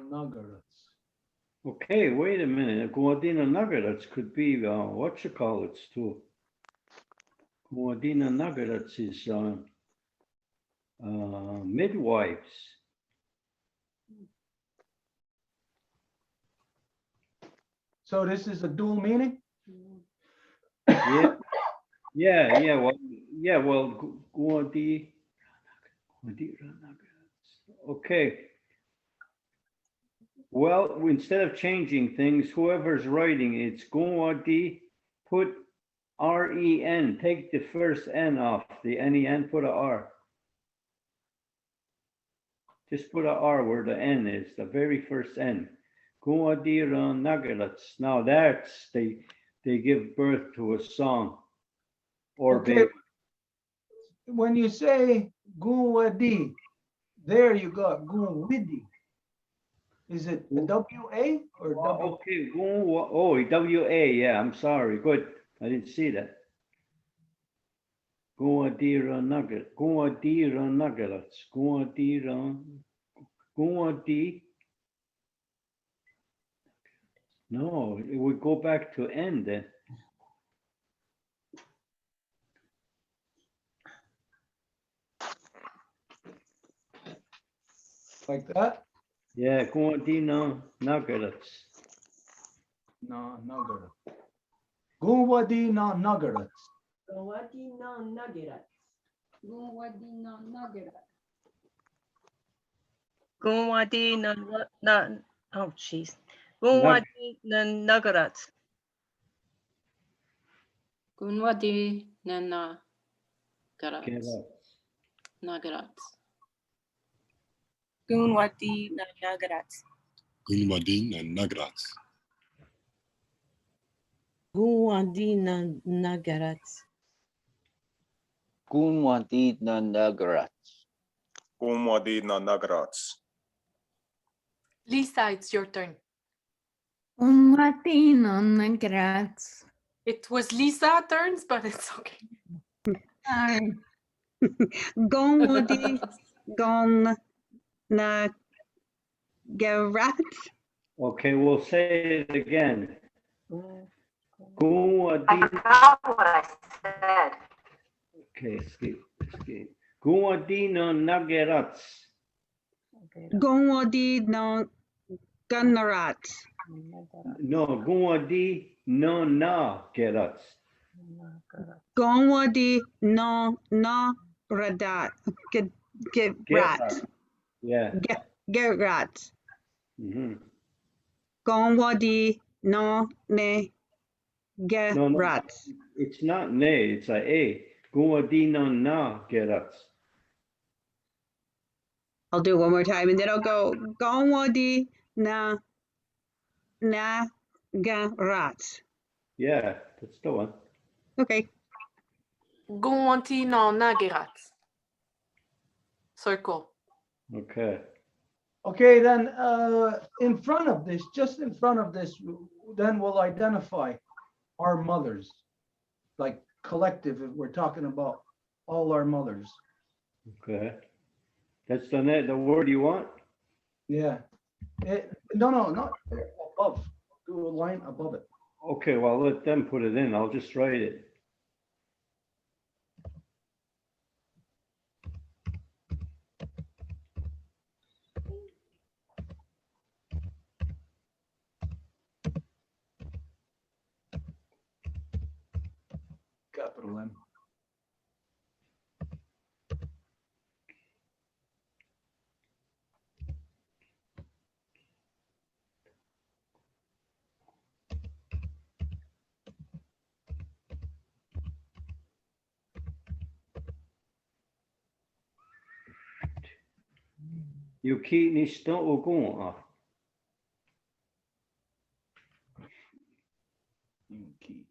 Nuggets. Okay, wait a minute. Guadina Nuggets could be what you call it too. Guadina Nuggets is midwives. So this is a dual meaning? Yeah, yeah. Well, okay. Well, instead of changing things, whoever's writing it's Guadi, put R-E-N. Take the first N off the N-E-N. Put a R. Just put a R where the N is, the very first N. Guadira Nagalats. Now that's they give birth to a song or Okay. baby. When you say Guwadi, there you go, Guwidi. Is it a W-A or W? Okay, oh, W-A, yeah, I'm sorry. Good. I didn't see that. Guadira Nugget. Guadira Nuggets. Guadi. No, it would go back to N then. Like that? Yeah, Guadina Nuggets. No, Nagara. Guwadi na Nagarats. Guwadina Nugget. Guwadina Nugget. Gunwadi na, oh jeez. Gunwadi na Nagarat. Gunwadi Nana Garats. Nagarats. Gunwadi na Nagarat. Gunwadin and Nagrats. Guwadina Nagarats. Gunwadi na Nagarat. Kumwadi na Nagrats. Lisa, it's your turn. Guwadina Nagarats. It was Lisa turns, but it's okay. Sorry. Gongwadi Gong na Garat. Okay, we'll say it again. I Guadina. forgot what I said. Okay, escape. Guadina Nuggets. Gongwadi no Gunarat. No, Guadi no Nagerats. Gongwadi no Radat. Gerat. Yeah. Gerat. Mhm. Gongwadi no ne No, Gerat. it's not ne, it's a. Guadi no Nagerats. I'll do it one more time and then I'll go Gongwadi na Garat. Yeah, that's the one. Okay. Gunwadi na Nagirat. Circle. Okay. Okay, then in front of this, just in front of this, then we'll identify our mothers, like collective, if we're talking about all our mothers. Okay. That's the word you want? Yeah. No, not above. Do a line above it. Okay, well, let them put it in. I'll just write it. Capital M. Yuki ni sto ogun. Yuki.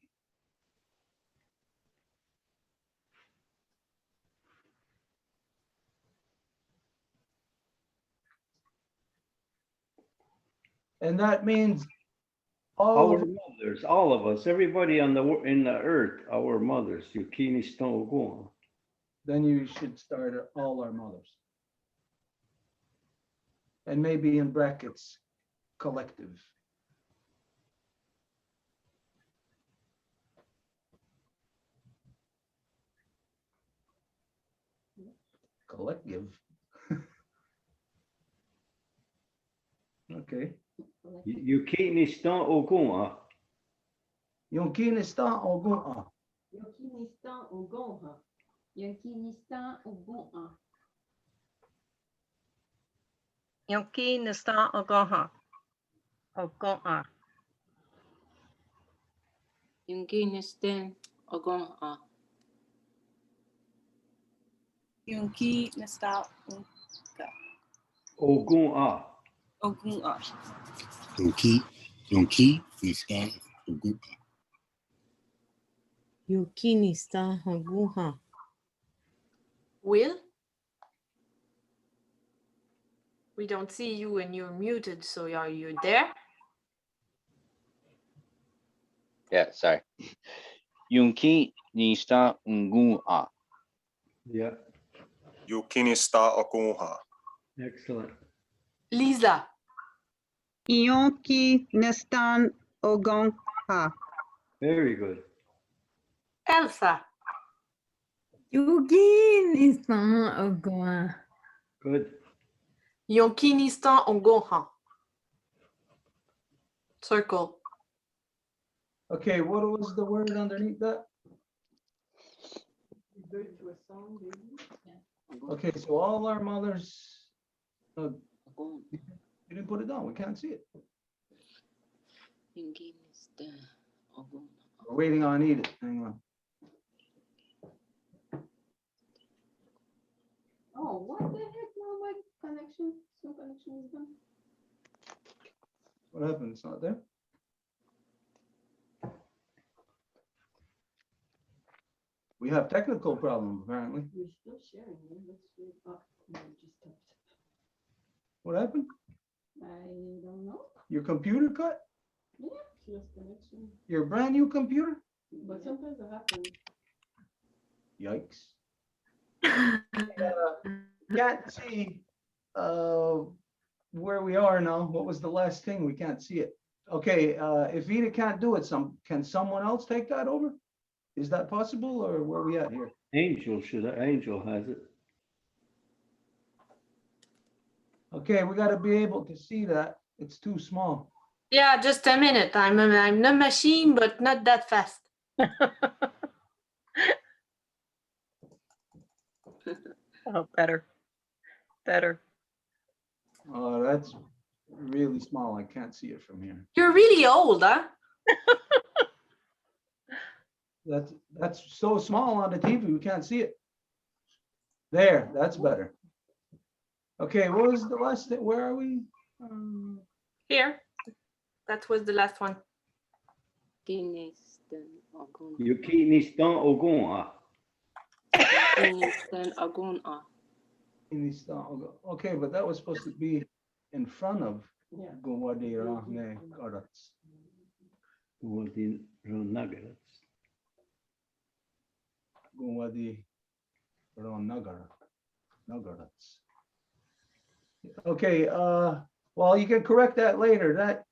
And that means all Our of, mothers, all of us, everybody on in the earth, our mothers. Yuki ni sto ogun. then you should start at all our mothers. And maybe in brackets, collective. Collective. Okay. Yuki ni sto ogun. Yonkinistan ogun. Yokinistan ogonha. Yokinistan ogonha. Yonki Nistan Ogoha. Ogoha. Yunginisten ogon Yunki Nasta Ogun. Ogun Yonki Nista Ogun. Yukinista Haguha. Will? We don't see you and you're muted, so are you there? Yeah, sorry. Yunki nista ungua. Yeah, Yukinista okunha. excellent. Lisa. Yonki Nestan Ogonha. Very good. Elsa. Yukinista Ogoha. Good. Yonkinistan ongonha. Circle. Okay, what was the word underneath that? Okay, so all our mothers, you didn't put it down, we can't see it. Yunginisten ogon. We're waiting on Edith, hang on. Oh, what the heck? Now my connection, some connection is done. What happened, it's not there? We have technical problems, apparently. You're still sharing, man. Let's see. Oh, no, just stopped. What happened? I don't know. Your computer cut? Yeah, just connection. Your brand new computer? But sometimes it happens. Yikes. Can't see where we are now. What was the last thing? We can't see it. Okay, if Ida can't do it, can someone else take that over? Is that possible, or where are we at here? Angel has it. Okay, we got to be able to see that. It's too small. Yeah, just a minute. I'm a machine, but not that fast. Oh, better. Better. Oh, that's really small. I can't see it from here. You're really old, huh? That's so small on the TV, we can't see it. There, that's better. Okay, what was the last thing? Where are we? Here. That was the last one. Yunginisten ogon. Yuki ni sto ogun. Yunginisten ogon. Okay, but that was supposed to be in front of Yeah. Gowadira Karats. Gowadi Nagarat. Gowadi Nagarats. Okay, well, you can correct that later. That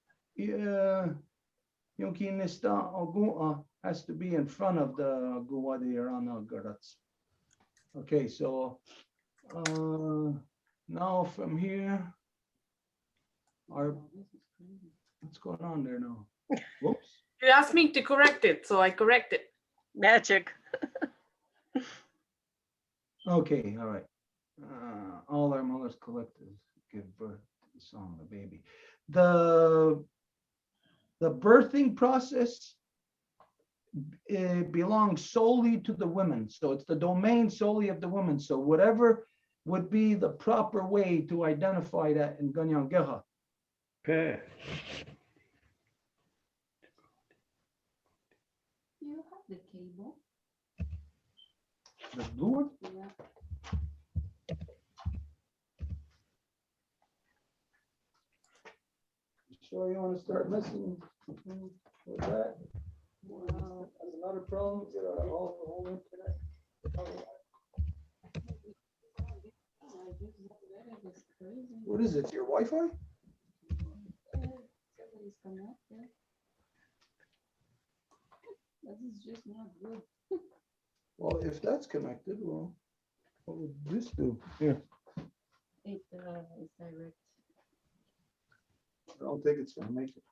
Yonkinista Ogun has to be in front of the Gowadi Nagarats. Okay, so now from here, what's going on there now? Whoops. You asked me to correct it, so I correct it. Magic. Okay, all right. All our mothers collective give birth to the son of a baby. The birthing process, it belongs solely to the women. So it's the domain solely of the women. So whatever would be the proper way to identify that in Kanienkeha. Okay. You have the cable. The blue one? Yeah. Sure you want to start messing with that? Wow. That's another problem, get all the whole internet. I just read it, it's crazy. What is it, your Wi-Fi? Somebody's connected. This is just not good. Well, if that's connected, well, what would this do? Here, It is direct. I don't think it's gonna make it.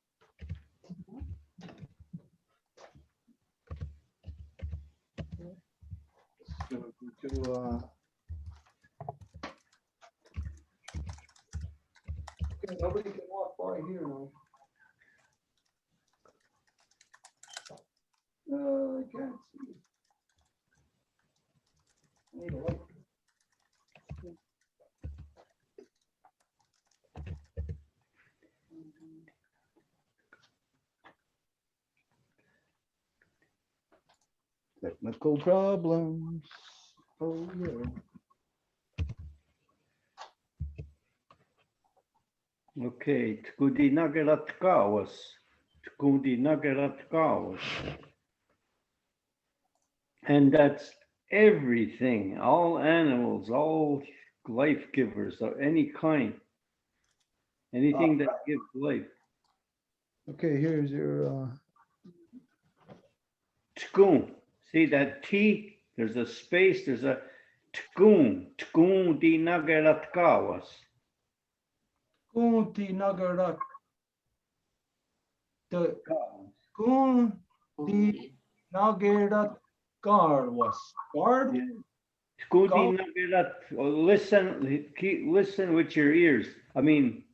It's gonna be too, okay, nobody can walk by here now. I can't see. I need a light. Technical problems. Oh, yeah. Okay, Tkudi Nagarat Kawas. Tkudi Nagarat Kawas. And that's everything, all animals, all life givers of any kind. Anything that gives life. Okay, here's your, Tkoon. See that T? There's a space, there's a tkoon. Tkoon di Nagarat Kawas. Kunti Nagarat. The Kunti Nagarat Garwas. Guard? Tkudi Nagarat. Listen, listen with your ears. I mean,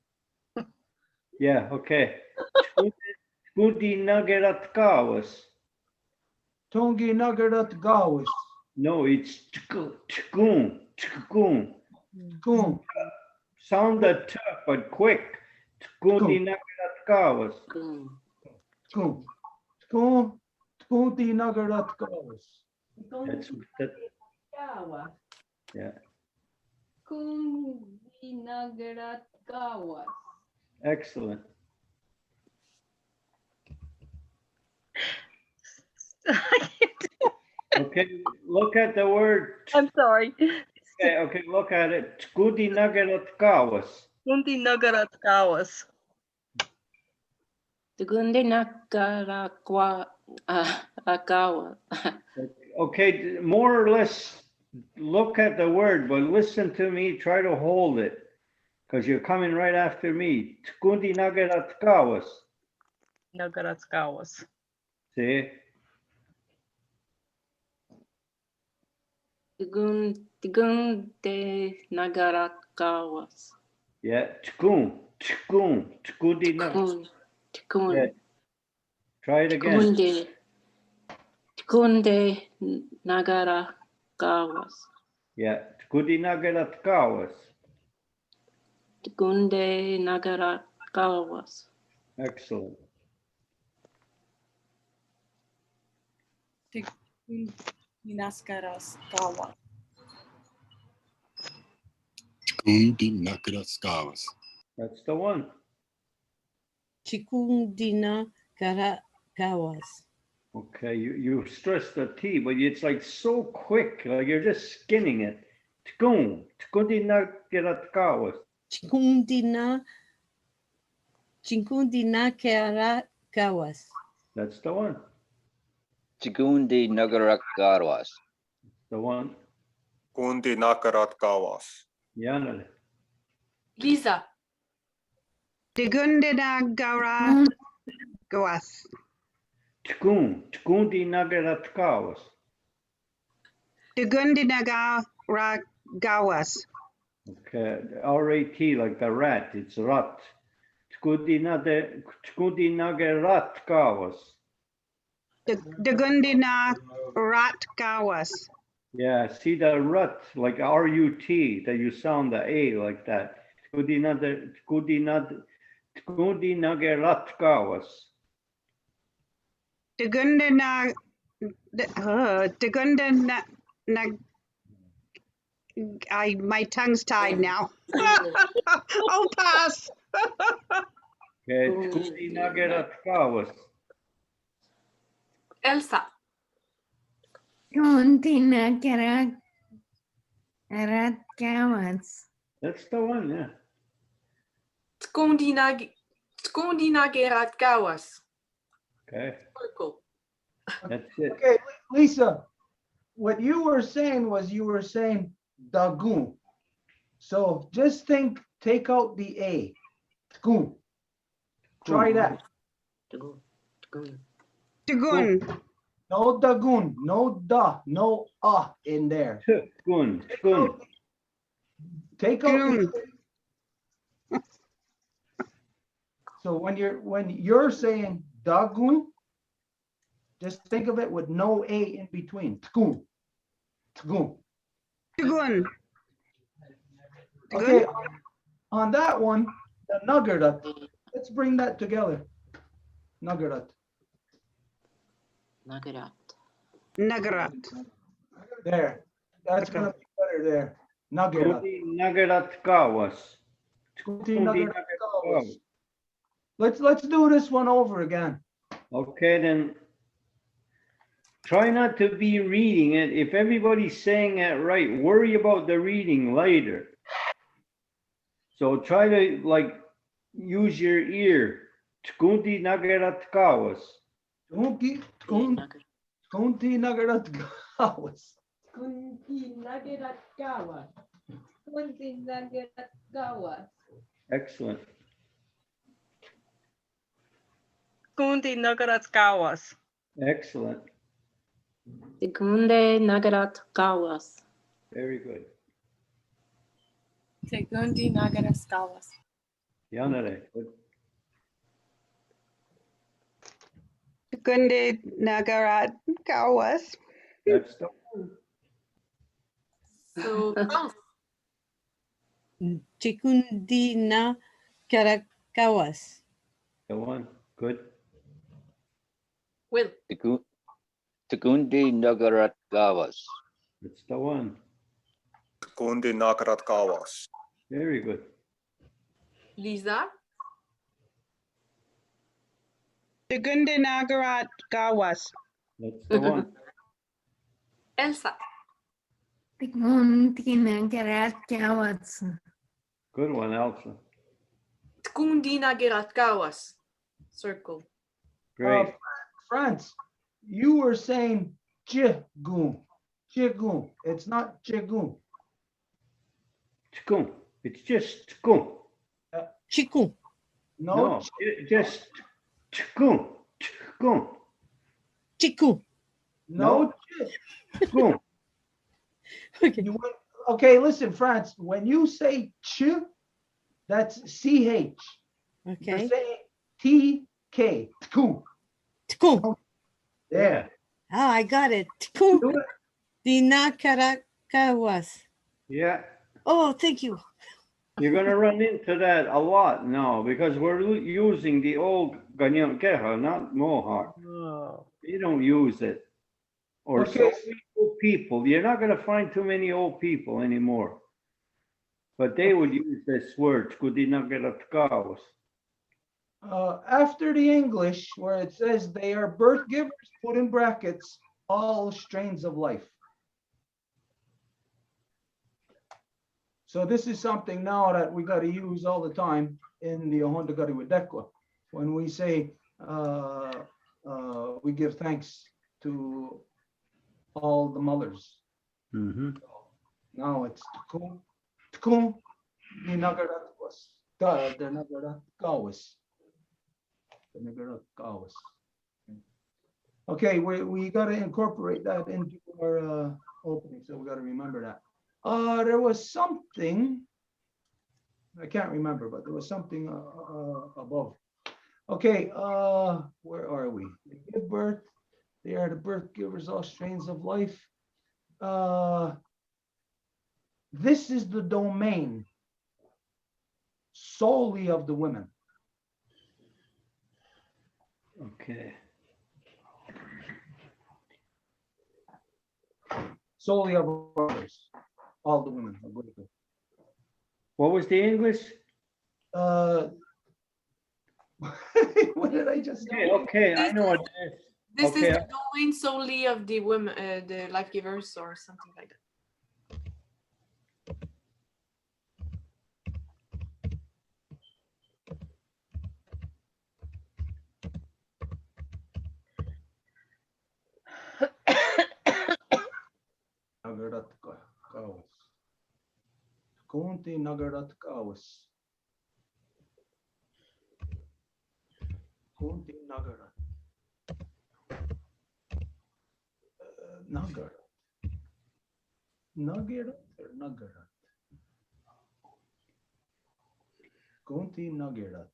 yeah, okay. Tkudi Nagarat Kawas. Tungi Nagarat Gawis. No, it's tkoon. Tkoon. Kun. Sound the t, but quick. Tkudi Nagarat Kawas. Kun. Kun. Kunti Nagarat Gawis. That's that. Gawa. Yeah. Kundi Nagarat Gawas. Excellent. Okay, look at the word. I'm sorry. Okay, look at it. Tkudi Nagarat Kawas. Kundi Nagarat Kawas. Tugunde Nakarakwa Akawa. Okay, more or less look at the word, but listen to me, try to hold it. Because you're coming right after me. Tkudi Nagarat Kawas. Nagarat Kawas. See? Tugunde Nagarakawas. Yeah, Tkun. Tkudi Nagarat. Tukun. Yeah. Try it again. Tugunde Nagarakawas. Yeah, Tkudi Nagarat Kawas. Tugunde Nagarakawas. Excellent. Inaskaras Kawa. Kundi Nagarat Kawas. That's the one. Chikundina Garakawas. Okay, you stress the T, but it's like so quick, like you're just skinning it. Tkudi Nagarat Kawas. Chikundina Garakawas. That's the one. Tigundi Nagarak Garwas. The one. Kundi Nakarat Kawas. Yanale. Lisa. Tigunde Nagarat Gawas. Tkundi Nagarat Kawas. Tigunde Nagarat Gawas. Okay, R-A-T, like the rat, it's rat. Tkudi Nagarat Kawas. Tigunde Nagarat Gawas. Yeah, see the rut, like R-U-T, that you sound the A like that. Tkudinageratkawas. Tegunda na Tegunda na my tongue's tied now. I'll pass. Okay, Tkudinageratkawas. Elsa. Kundinageratkawas. That's the one, yeah. Tkundinageratkawas. Okay, Circle. that's it. Okay, Lisa, what you were saying was you were saying dagun. So just think, take out the A. Tgun. Try that. Tegun. No dagun, no da, no in there. Tkun, tkun. Take out Gun. the, so when you're saying dagun, just think of it with no A in between. Tgun. Tgun. Tegun. Okay, on that one, the nuggerat. Let's bring that together. Nuggerat. Nagarat. Nagarat. There. That's gonna be better there. Nuggerat. Tkudinageratkawas. Tkudinageratkawas. Let's do this one over again. Okay, then try not to be reading it. If everybody's saying it right, worry about the reading later. So try to like use your ear. Tkudinageratkawas. Tkudinageratkawas. Kundinageratkawas. Kundinageratkawas. Excellent. Kundinageratkawas. Excellent. Sekunde Nagaratkawas. Very good. Tegundinageratkawas. Yanare. Good. Tegunde Nagarat Kawas. That's the one. So, France. Chikundinagarakawas. The one. Good. Will. Tegundinageratkawas. That's the one. Tkudinageratkawas. Very good. Lisa. Tegunde Nagarat Kawas. That's the one. Elsa. Kundinagarakawas. Good one, Elsa. Tkundinageratkawas. Circle. Great. France, you were saying chigun. Chigun. It's not chigun. Tkun. It's just tkun. Chiku. No, Just tkun. Tkun. Chiku. no. Tkun. Okay. Okay, listen, France, when you say ch, that's CH. You're Okay. saying TK. Tkun. Tku. There. Oh, I got it. Tku. Do it. Dinagarakawas. Yeah. Oh, thank you. You're going to run into that a lot now because we're using the old Kanienkeha, not Mohawk. Oh. You don't use it. Or Okay. so many old people. You're not going to find too many old people anymore. But they would use this word, Tkudinageratkawas. After the English, where it says they are birth givers, put in brackets, all strains of life. So this is something now that we got to use all the time in the Ohondagari Wadekwa. When we say we give thanks to all the mothers. Mm-hmm. Now it's Tkun, Tkun, Nagaratwas, the Nagaratkawas. The Nagaratkawas. Okay, we got to incorporate that into our opening, so we got to remember that. There was something, I can't remember, but there was something above. Okay, where are we? They give birth, they are the birth givers, all strains of life. This is the domain solely of the women. Okay. Solely of others. All the women. What was the English? What did I just say? Okay, I know what it is. This Okay. is the domain solely of the women, the life givers, or something like that. Nagarat kawas. Kunti nagarat kawas. Kunti nagarat. Nagarat. Nagarat or nagarat? Kunti nagarat.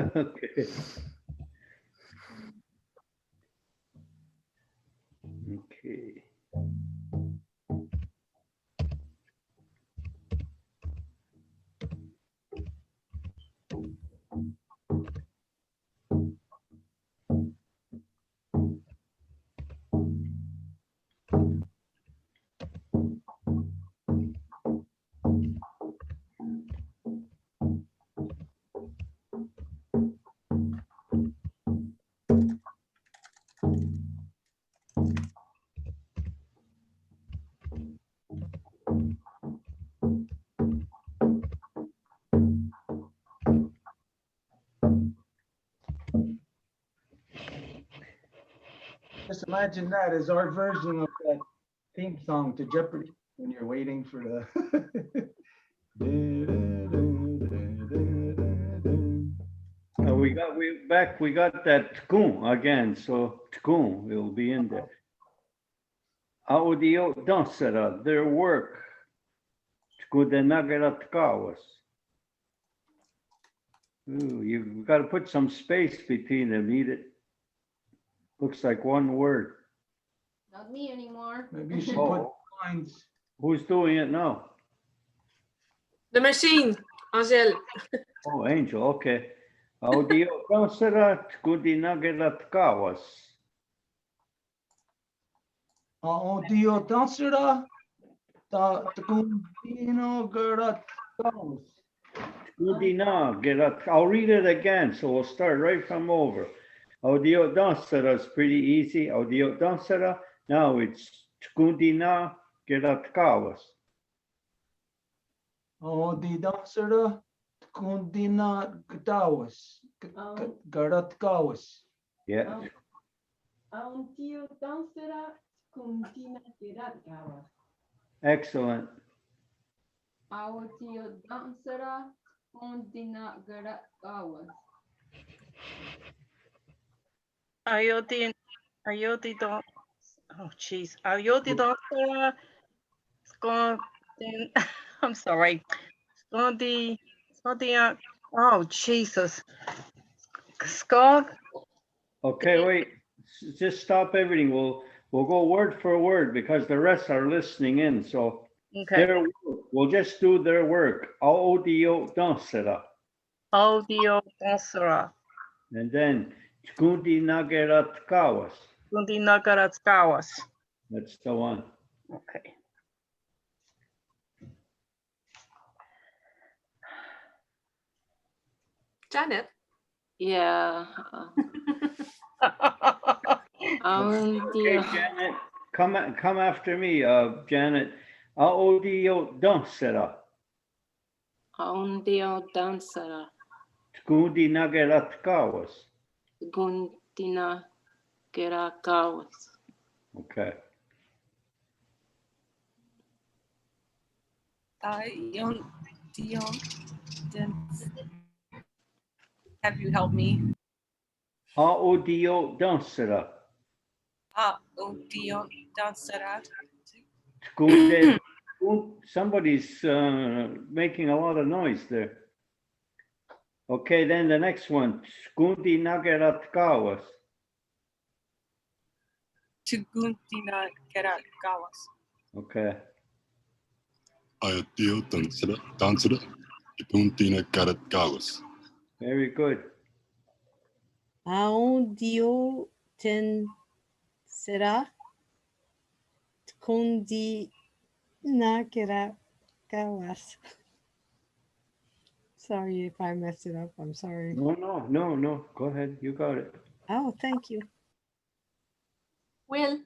Okay. Okay. Just imagine that as our version of that theme song to Jeopardy when you're waiting for the. We got that tkun again, so tkun will be in there. Audio dansera, their work. Tkudenagarat kawas. Ooh, you've got to put some space between them. Need it. Looks like one word. Not me anymore. Maybe you should put lines. Who's doing it now? The machine, Angel. Oh, Angel, okay. Audio dansera tkudinagarat kawas. Audio dansera. Tkudenagarat kawas. Tkudinagarat. I'll read it again, so we'll start right from over. Audio dansera is pretty easy. Audio dansera. Now it's tkudinagarat kawas. Audio dansera. Tkudinagarat kawas. Yeah. Audio dansera kuntina gawa. Excellent. Audio dansera kuntina gawa. Ayoti don't. Oh, jeez. Ayoti don't. I'm sorry. Oh, Jesus. Skog. Okay, wait. Just stop everything. We'll go word for word because the rest are listening in. So Okay. we'll just do their work. Audio dansera. Audio dansera. And then tkudinagarat kawas. Kundinagarat kawas. That's the one. Okay. Janet. Yeah. Okay, Janet, come after me, Janet. Audio dansera. Audio dansera. Tkudinagarat kawas. Guntina Gerakawas. Okay. Have you helped me? Audio dansera. Audio dansera. Tkude Somebody's making a lot of noise there. Okay, then the next one, Skundi Nagarat Kawas. Tuguntina Kerakawas. Okay. Ayatio Tansara, Ipuntina Karat Kawas. Very good. Audio ten será Kundi Nakera Kawas. Sorry if I messed it up. I'm sorry. No. Go ahead. You got it. Oh, thank you. Will.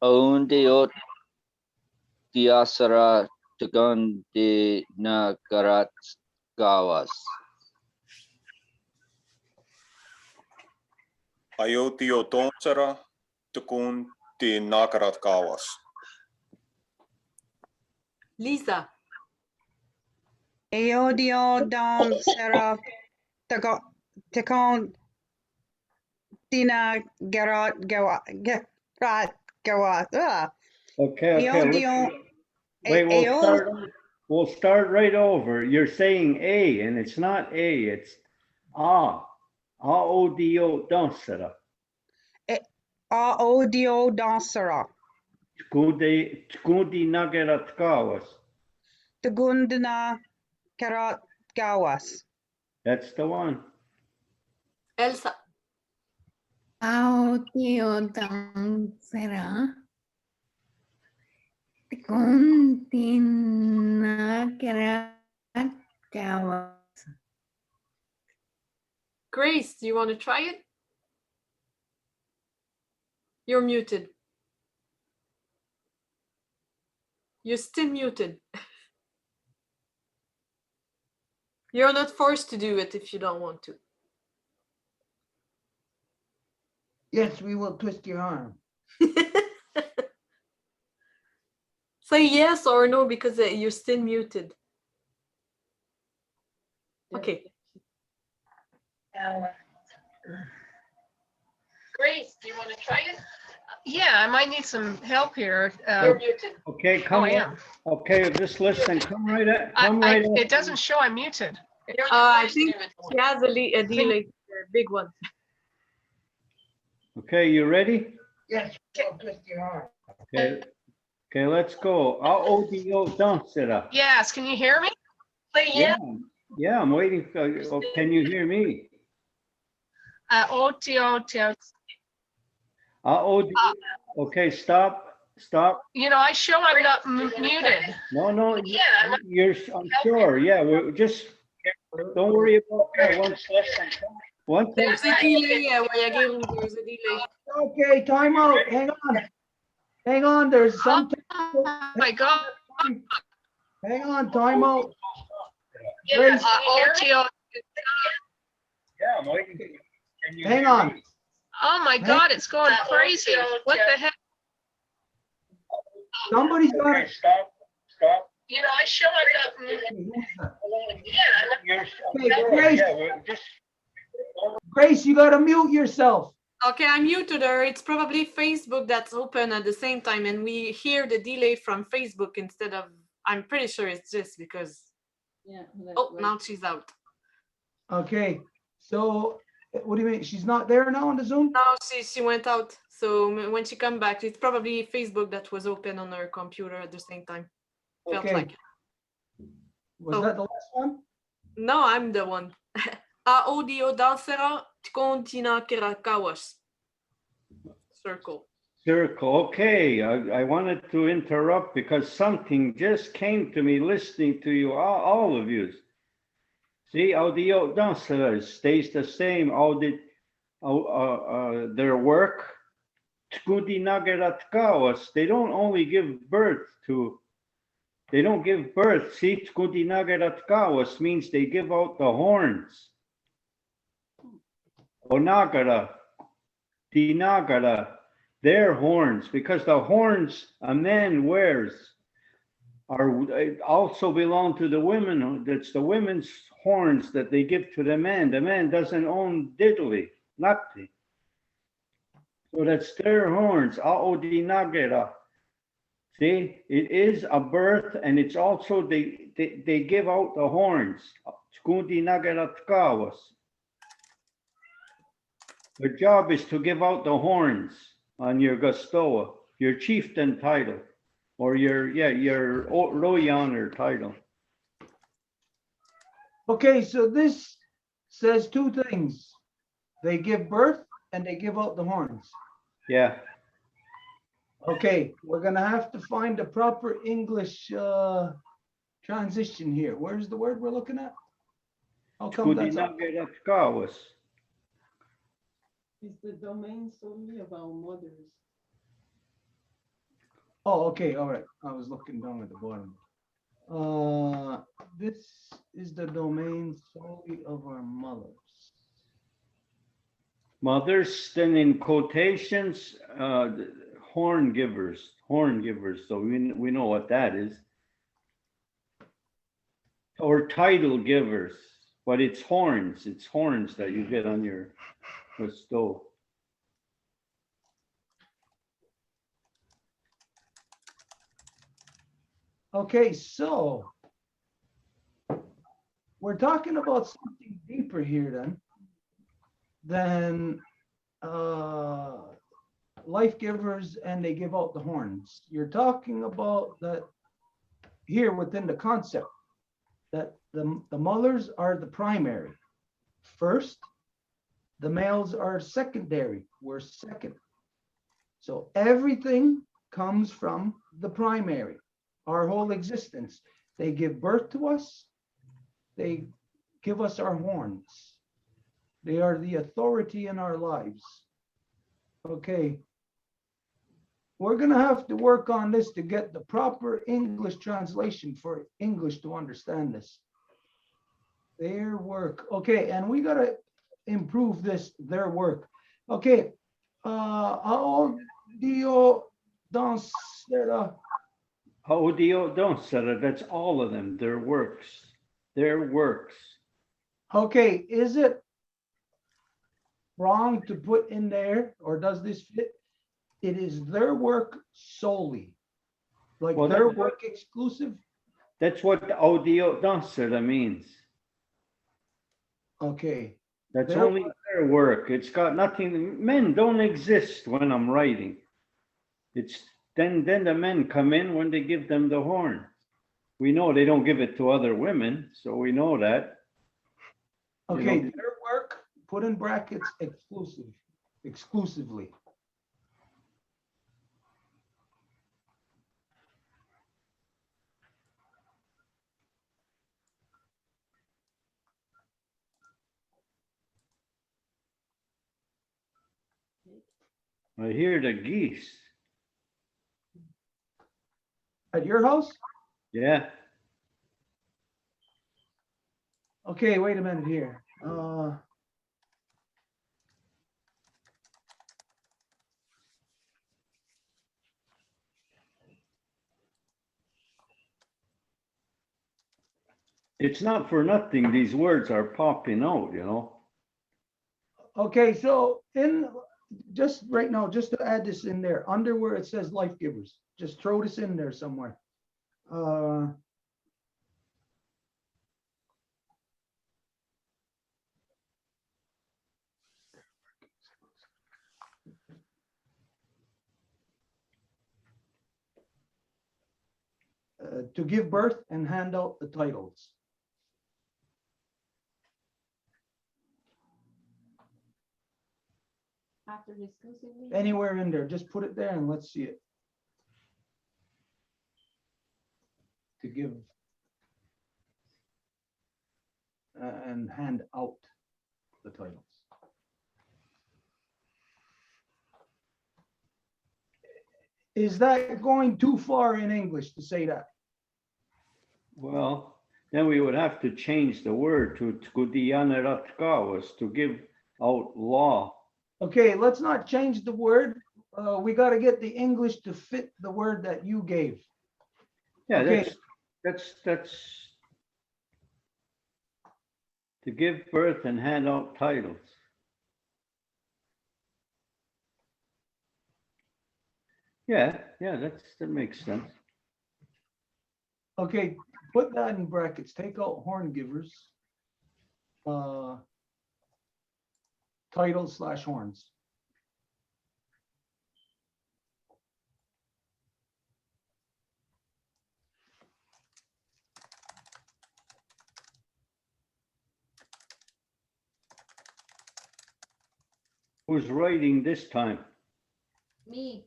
Aundiot Diasara Tugundi Nagarat Gawas. Ayotio Tonsara, Tukunti Nakarat Kawas. Lisa. Eodio Don Seraph Tacon Dina Gerat Gawa. Okay. Eodio Wait, we'll start right over. You're saying A, and it's not A, it's A. A-O-D-O Dansara. Audio Dansara. Skundi Nagarat Kawas. Tagundana Karat Gawas. That's the one. Elsa. Audio Dansara. Kuntina Kerakawas. Grace, do you want to try it? You're muted. You're still muted. You're not forced to do it if you don't want to. Yes, we will twist your arm. Say yes or no because you're still muted. Okay. Grace, do you want to try it? Yeah, I might need some help here. You're muted. Okay, come I on. am. Okay, just listen. Come right at. Come right at. It doesn't show I'm muted. I think she has a delay, a big one. Okay, you ready? Yes, we will twist your arm. Okay, let's go. A-O-D-O Dansara. Yes, can you hear me? Say yes. Yeah, I'm waiting. Can you hear me? O-T-O-T-O. Okay, stop. You know, I show I'm not muted. No, I'm sure. Yeah, we're just, don't worry about that. One thing. There's a delay, there's a delay. Okay, time out. Hang on. There's something. Oh my God. Hang on, time out. Yeah, O-T-O. Yeah, I'm waiting. Hang on. Oh my God, it's going crazy. What the heck? Somebody's got it. Stop. You know, I show I'm not. Okay, Grace, you gotta mute yourself. Okay, I muted her. It's probably Facebook that's open at the same time, and we hear the delay from Facebook instead of. I'm pretty sure it's just because. Yeah. Oh, now she's out. Okay, so what do you mean? She's not there now on the Zoom? No, she went out. So when she come back, it's probably Facebook that was open on her computer at the same time. Felt Okay. like. Was that the last one? No, I'm the one. Audio dansera continua Kerakawas. Circle. Okay, I wanted to interrupt because something just came to me listening to you, all of you. See, audio dansera stays the same. Their work. Skudi Nagaratkawas, they don't only give birth to, they don't give birth. See, Skudi Nagaratkawas means they give out the horns. Onagara, Dinagara, their horns, because the horns a man wears also belong to the women. That's the women's horns that they give to the man. The man doesn't own diddly, nothing. So that's their horns. Aodi nagera. See, it is a birth, and it's also they give out the horns. Skundi nagera tkawas. Their job is to give out the horns on your Gustoa, your chieftain title, or your Royaner title. Okay, so this says two things. They give birth and they give out the horns. Yeah. Okay, we're gonna have to find the proper English transition here. Where's the word we're looking at? How come Skundi that's up? nagera tkawas. It's the domain solely of our mothers. Oh, okay, all right. I was looking down at the bottom. This is the domain solely of our mothers. Mothers, then in quotations, horn givers. So we know what that is. Or title givers, but it's horns. It's horns that you get on your stove. Okay, so we're talking about something deeper here than life givers and they give out the horns. You're talking about that here within the concept that the mothers are the primary first, the males are secondary, we're second. So everything comes from the primary, our whole existence. They give birth to us, they give us our horns. They are the authority in our lives. Okay. We're gonna have to work on this to get the proper English translation for English to understand this. Their work. Okay, and we gotta improve this, their work. Okay, audio dansera. Audio dansera, that's all of them, their works. Their works. Okay, is it wrong to put in there, or does this fit? It is their work solely, like Well, their that's work exclusive. That's what audio dansera means. Okay. That's Their only their work. It's got nothing. Men don't exist when I'm writing. It's then the men come in when they give them the horn. We know they don't give it to other women, so we know that. Okay, their work, put in brackets, exclusively. I hear the geese. At your house? Yeah. Okay, wait a minute here. It's not for nothing. These words are popping out, Okay, so just right now, just to add this in there, under where it says life givers, just throw this in there somewhere. To give birth and hand out the titles. After exclusively? Anywhere in there, just put it there and let's see it. To give and hand out the titles. Is that going too far in English to say that? Well, then we would have to change the word to tkudiyaneratkawas, to give out law. Okay, let's not change the word. We got to get the English to fit the word that you gave. Yeah, okay. That's to give birth and hand out titles. Yeah, that makes sense. Okay, put that in brackets, take out horn givers. Titles / horns. Who's writing this time? Me,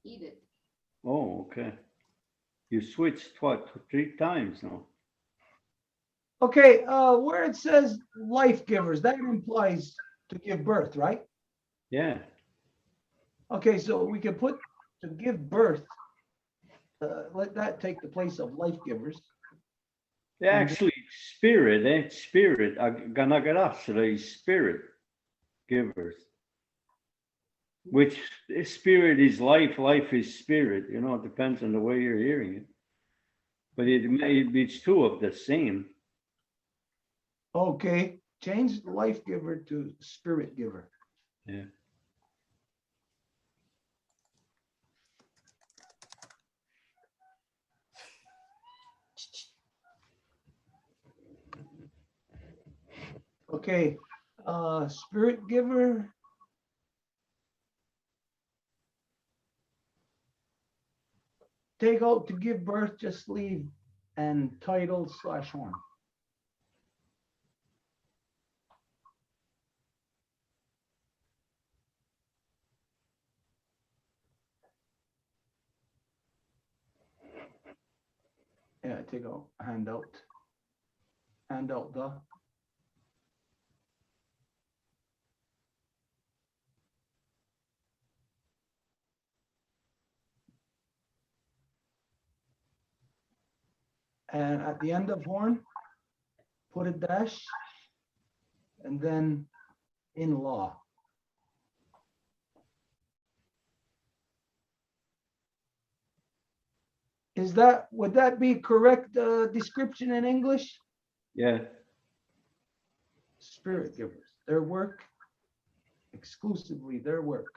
Edith. Oh, okay. You switched what, 3 times now? Okay, where it says life givers, that implies to give birth, right? Yeah. Okay, so we can put to give birth, let that take the place of life givers. Yeah, actually, spirit, spirit, ganagarasra is spirit givers. Which spirit is life, life is spirit, you know, it depends on the way you're hearing it. But it's two of the same. Okay, change life giver to spirit giver. Yeah. Okay, spirit giver. Take out to give birth, just leave and title / horn. Yeah, take out handout. Handout the. And at the end of horn, put a dash, and then in law. Would that be correct description in English? Yeah. Spirit givers, their work, exclusively their work.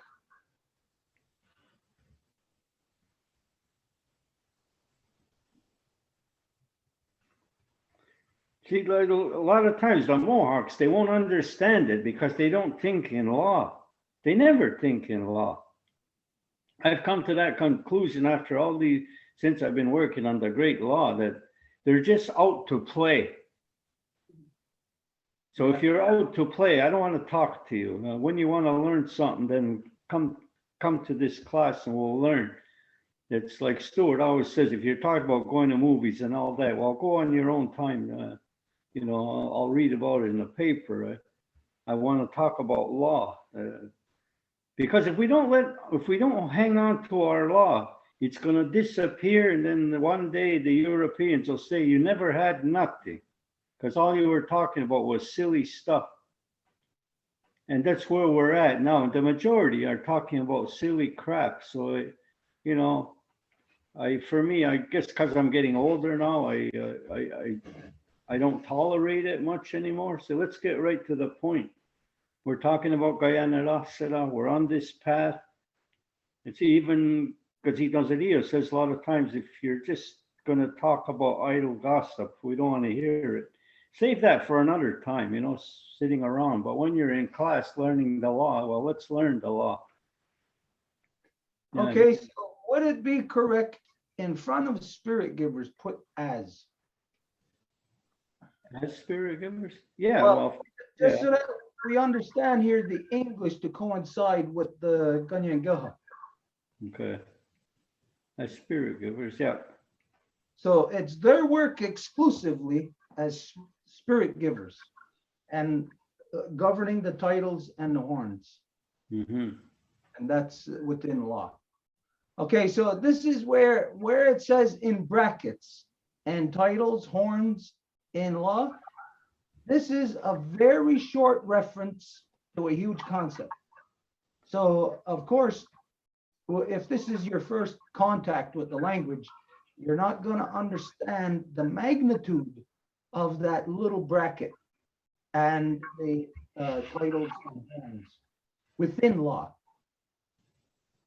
See, like a lot of times the Mohawks, they won't understand it because they don't think in law. They never think in law. I've come to that conclusion after since I've been working on the great law, that they're just out to play. So if you're out to play, I don't want to talk to you. When you want to learn something, then come to this class and we'll learn. It's like Stuart always says, if you're talking about going to movies and all that, well, go on your own time. You know, I'll read about it in the paper. I want to talk about law. Because if we don't hang on to our law, it's going to disappear. And then one day the Europeans will say, you never had nothing. Because all you were talking about was silly stuff. And that's where we're at now. The majority are talking about silly crap. So, you know, for me, I guess because I'm getting older now, I don't tolerate it much anymore. So let's get right to the point. We're talking about Kanienkeha. We're on this path. It's even because He says a lot of times, if you're just going to talk about idle gossip, we don't want to hear it. Save that for another time, you know, sitting around. But when you're in class learning the law, well, let's learn the law. Okay, so would it be correct in front of spirit givers, put as? As spirit givers? Yeah, well just yeah. so that we understand here the English to coincide with the Kanienkeha. Okay. As spirit givers, yeah. So it's their work exclusively as spirit givers and governing the titles and the horns. Mm-hmm. And that's within law. Okay, so this is where it says in brackets and titles, horns in law. This is a very short reference to a huge concept. So of course, if this is your first contact with the language, you're not going to understand the magnitude of that little bracket and the titles and horns within law.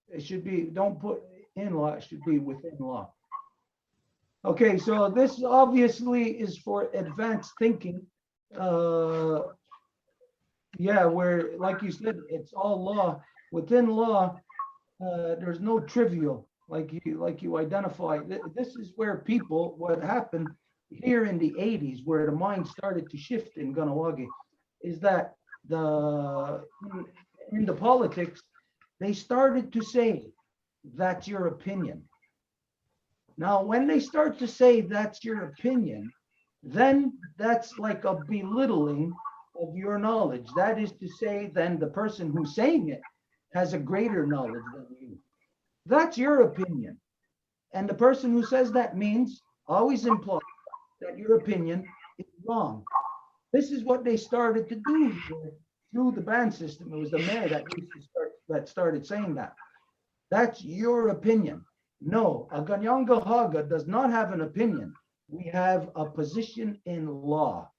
It should be, don't put, in-law, it should be within law. Okay, so this obviously is for advanced thinking. Yeah, where, like you said, it's all law. Within law, there's no trivial, like you identify. This is where people, what happened here in the 80s, where the mind started to shift in Ganawagi, is that in the politics, they started to say, that's your opinion. Now, when they start to say that's your opinion, then that's like a belittling of your knowledge. That is to say, then the person who's saying it has a greater knowledge than you. That's your opinion. And the person who says that means always implies that your opinion is wrong. This is what they started to do here through the band system. It was the mayor that started saying that. That's your opinion. No, a Kanienkeha does not have an opinion. We have a position in law.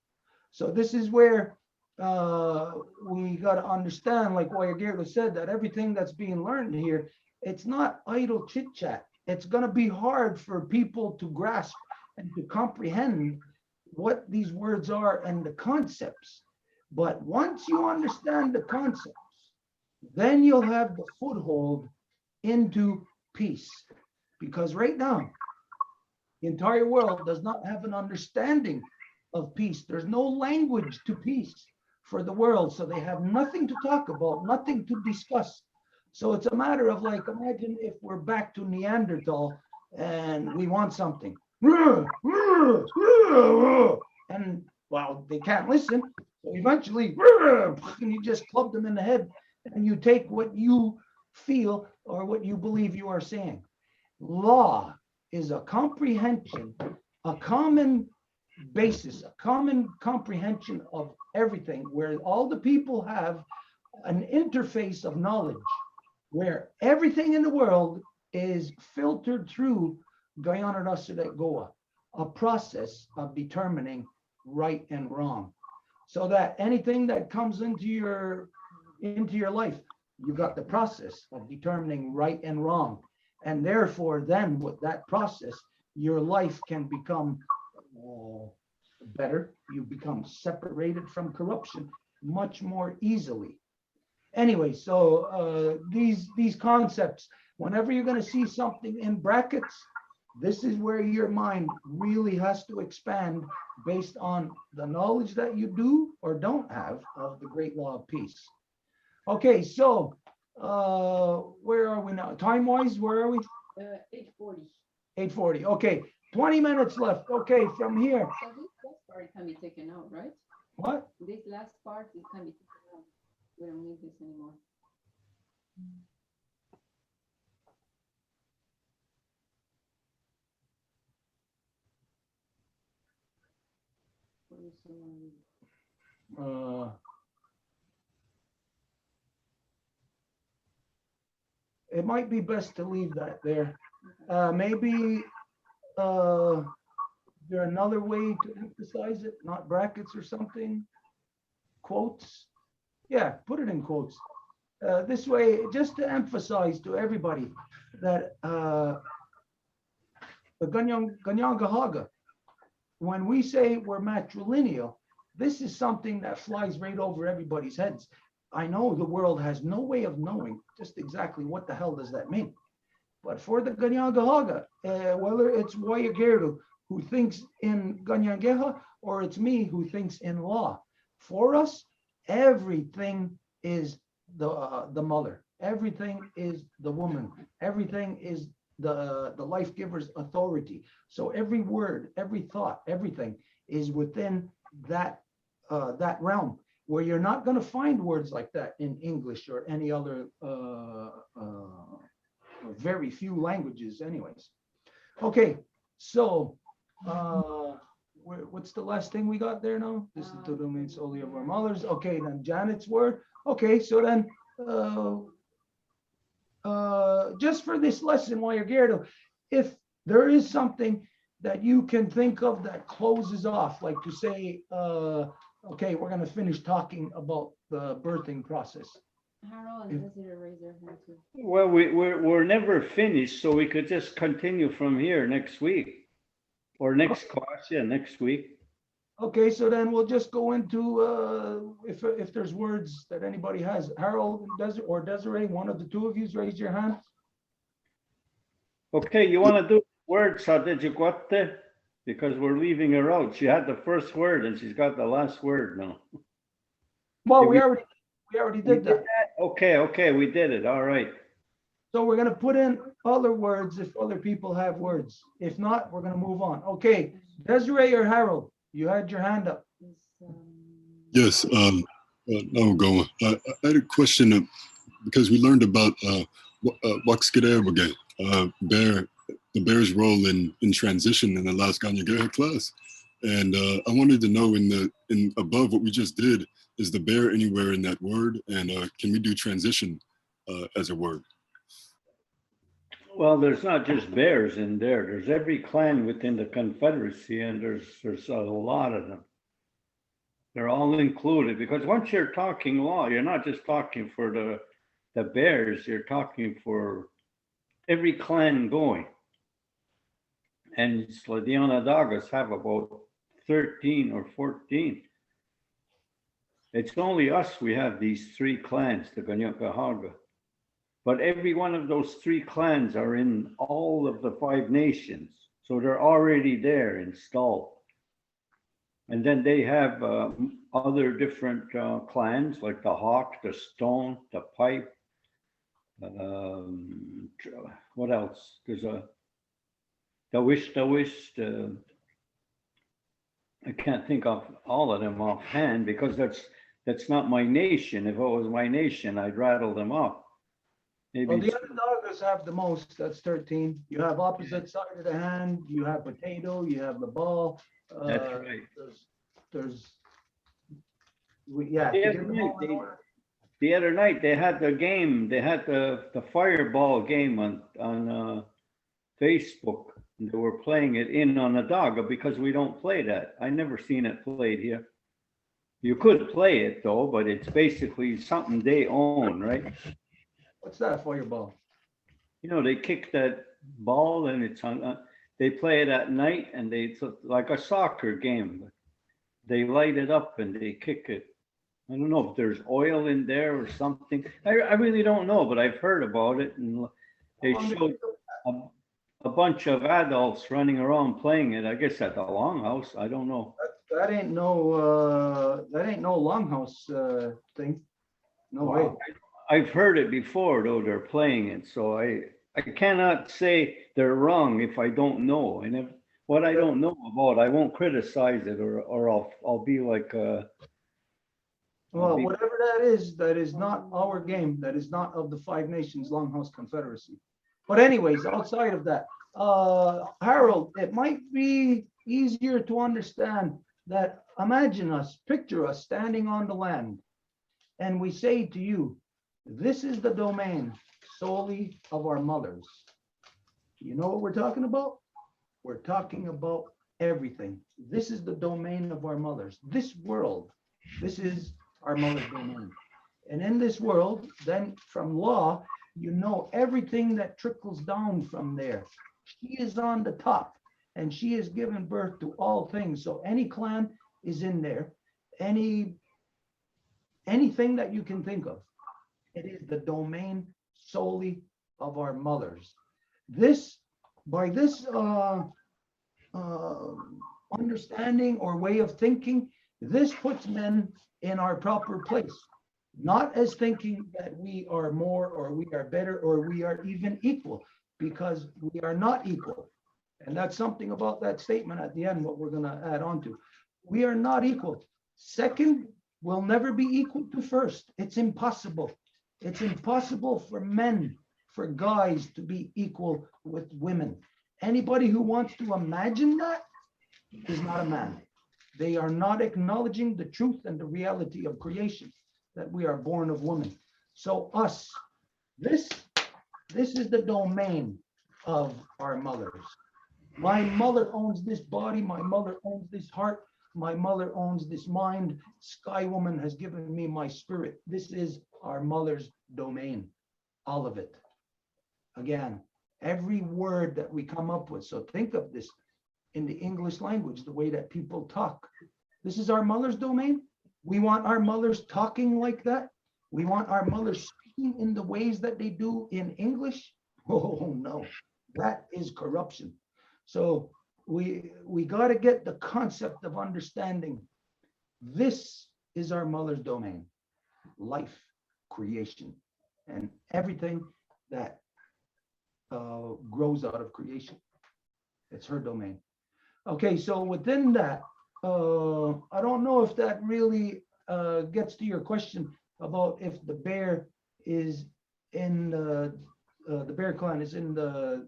So this is where we got to understand, like Wayagirla said, that everything that's being learned here, it's not idle chit chat. It's going to be hard for people to grasp and to comprehend what these words are and the concepts. But once you understand the concepts, then you'll have the foothold into peace. Because right now, the entire world does not have an understanding of peace. There's no language to peace for the world. So they have nothing to talk about, nothing to discuss. So it's a matter of, like, imagine if we're back to Neanderthal and we want something. And, well, they can't listen. So eventually, and you just club them in the head and you take what you feel or what you believe you are saying. Law is a comprehension, a common basis, a common comprehension of everything, where all the people have an interface of knowledge, where everything in the world is filtered through Guyana Rasudet Goa, a process of determining right and wrong. So that anything that comes into your life, you got the process of determining right and wrong. And therefore, then with that process, your life can become better. You become separated from corruption much more easily. Anyway, so these concepts, whenever you're going to see something in brackets, this is where your mind really has to expand based on the knowledge that you do or don't have of the great law of peace. Okay, so where are we now? Time-wise, where are we? 8:40. 8:40. Okay, 20 minutes left. Okay, from here. So this last part can be taken out, right? What? This last part, it can be taken out. We don't need this anymore. It might be best to leave that there. Maybe there another way to emphasize it, not brackets or something? Quotes? Yeah, put it in quotes. This way, just to emphasize to everybody that the Kanienkeha, when we say we're matrilineal, this is something that flies right over everybody's heads. I know the world has no way of knowing just exactly what the hell does that mean. But for the Kanienkeha, whether it's Wayagirlu who thinks in Kanienkeha or it's me who thinks in law, for us, everything is the mother. Everything is the woman. Everything is the life giver's authority. So every word, every thought, everything is within that that realm, where you're not going to find words like that in English or any other very few languages anyways. Okay, so what's the last thing we got there now? This is the domain solely of our mothers. Okay, then Janet's word. Okay, so then just for this lesson, while you're geared up, if there is something that you can think of that closes off, like to say, okay, we're going to finish talking about the birthing process. Harold and Desiree raise their hand too. Well, we're never finished, so we could just continue from here next week. Or next class, yeah, next week. Okay, so then we'll just go into, if there's words that anybody has. Harold or Desiree, one of the two of you raise your hand. Okay, you want to do words, Sadejikote? Because we're leaving her out. She had the first word and she's got the last word now. Well, Did we already did that. Okay, we did it. All right. So we're gonna put in other words if other people have words. If not, we're gonna move on. Okay, Desiree or Harold, you had your hand up. Is, Yes, now we're going. I had a question because we learned about Wakskidewage, the bear's role in transition in the last Kanienkeha class. And I wanted to know in above what we just did, is the bear anywhere in that word? And can we do transition as a word? Well, there's not just bears in there. There's every clan within the Confederacy, and there's a lot of them. They're all included because once you're talking law, you're not just talking for the bears. You're talking for every clan going. And the Onondagas have about 13 or 14. It's only us, we have these three clans, the Kanienkeha. But every one of those three clans are in all of the 5 nations. So they're already there installed. And then they have other different clans like the hawk, the stone, the pipe. What else? There's the wish. I can't think of all of them offhand because that's not my nation. If it was my nation, I'd rattle them off. Maybe Well, the Onondagas have the most, that's 13. You have opposite side of the hand, you have potato, you have the ball. That's right. Yeah. The other night they had the game, they had the fireball game on Facebook. And they were playing it in Onondaga because we don't play that. I never seen it played here. You could play it though, but it's basically something they own, right? What's that fireball? You know, they kick that ball and it's on. They play it at night and it's like a soccer game. They light it up and they kick it. I don't know if there's oil in there or something. I really don't know, but I've heard about it and they showed a bunch of adults running around playing it. I guess at the Longhouse. I don't know. That ain't no Longhouse thing. No way. I've heard it before though. They're playing it, so I cannot say they're wrong if I don't know. And if what I don't know about, I won't criticize it or I'll be like. Well, whatever that is not our game. That is not of the 5 Nations Longhouse Confederacy. But anyways, outside of that, Harold, it might be easier to understand that picture us standing on the land, and we say to you, this is the domain solely of our mothers. You know what we're talking about? We're talking about everything. This is the domain of our mothers. This world, this is our mother's domain. And in this world, then from law, you know everything that trickles down from there. She is on the top and she has given birth to all things. So any clan is in there, anything that you can think of. It is the domain solely of our mothers. By this understanding or way of thinking, this puts men in our proper place, not as thinking that we are more or we are better or we are even equal, because we are not equal. And that's something about that statement at the end, what we're going to add on to. We are not equal. Second will never be equal to first. It's impossible. It's impossible for men, for guys to be equal with women. Anybody who wants to imagine that is not a man. They are not acknowledging the truth and the reality of creation, that we are born of woman. So this is the domain of our mothers. My mother owns this body. My mother owns this heart. My mother owns this mind. Sky Woman has given me my spirit. This is our mother's domain, all of it. Again, every word that we come up with. So think of this in the English language, the way that people talk. This is our mother's domain. We want our mothers talking like that. We want our mothers speaking in the ways that they do in English. Oh no, that is corruption. So we got to get the concept of understanding. This is our mother's domain, life, creation, and everything that grows out of creation. It's her domain. Okay, so within that, I don't know if that really gets to your question about if the bear is in the bear clan is in the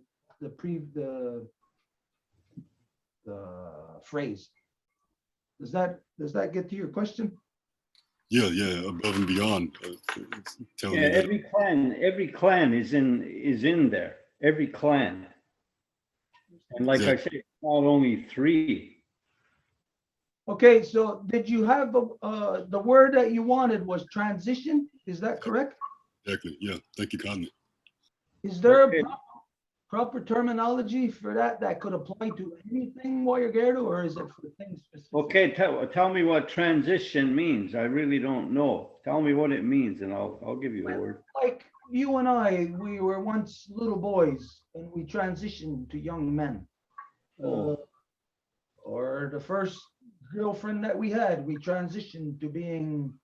phrase. Does that get to your question? Yeah, above and beyond. Telling Yeah, me that. every clan is in there. Every clan. And like I said, it's not only 3. Okay, so did you have the word that you wanted was transition? Is that correct? Exactly. Yeah. Thank you kindly. Is there Okay. a proper terminology for that could apply to anything, Warrior Gerdo, or is it for things specific? Okay, tell me what transition means. I really don't know. Tell me what it means, and I'll give you the word. Like you and I, we were once little boys and we transitioned to young men. Or the first girlfriend that we had, we transitioned to being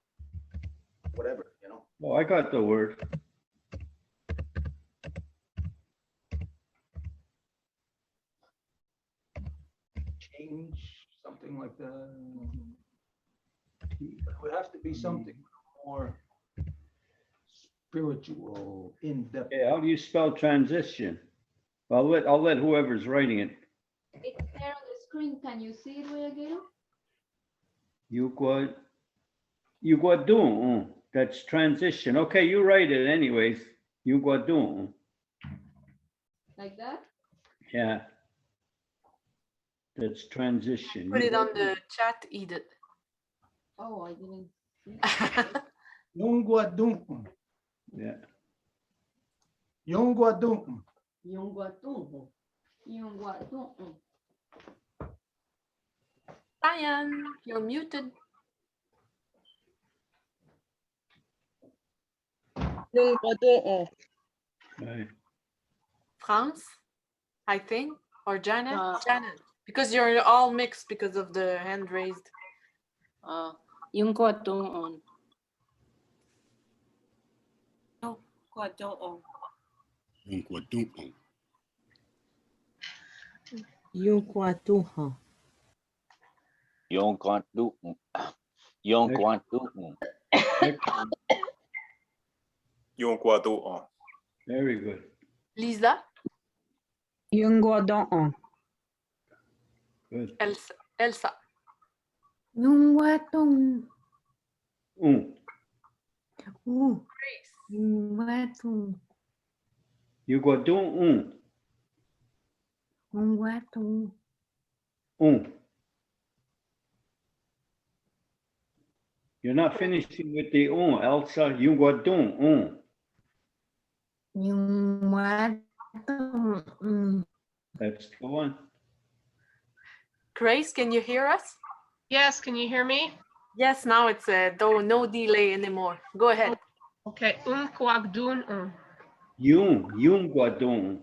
whatever, you know. Oh, I got the word. Change, something like that. It would have to be something more spiritual, in-depth. Okay, how do you spell transition? I'll let whoever's writing it. It's there on the screen. Can you see it, Will? Yuguadun. That's transition. Okay, you write it anyways. Yuguadun. Like that? Yeah. That's transition. Put it on the chat, Edith. Oh, I didn't see. Yongguadun. Yeah. Yongguadun. Yongguadun. Yongguadun. Diane, you're muted. Right. France, I think, or Janet. Janet, because you're all mixed because of the hand raised. Yung Guadong. Yunquatuha. Very good. Lisa, Yunguadon. Good. Elsa. Yunguatong. Grace. Yunguatong. Yuguadun. Yunguatong. You're not finishing with the Elsa. Yuguadun. Yunguatong. That's the one. Grace, can you hear us? Yes, can you hear me? Yes, now it's no delay anymore. Go ahead. Okay, Quagdun. Yunguadun.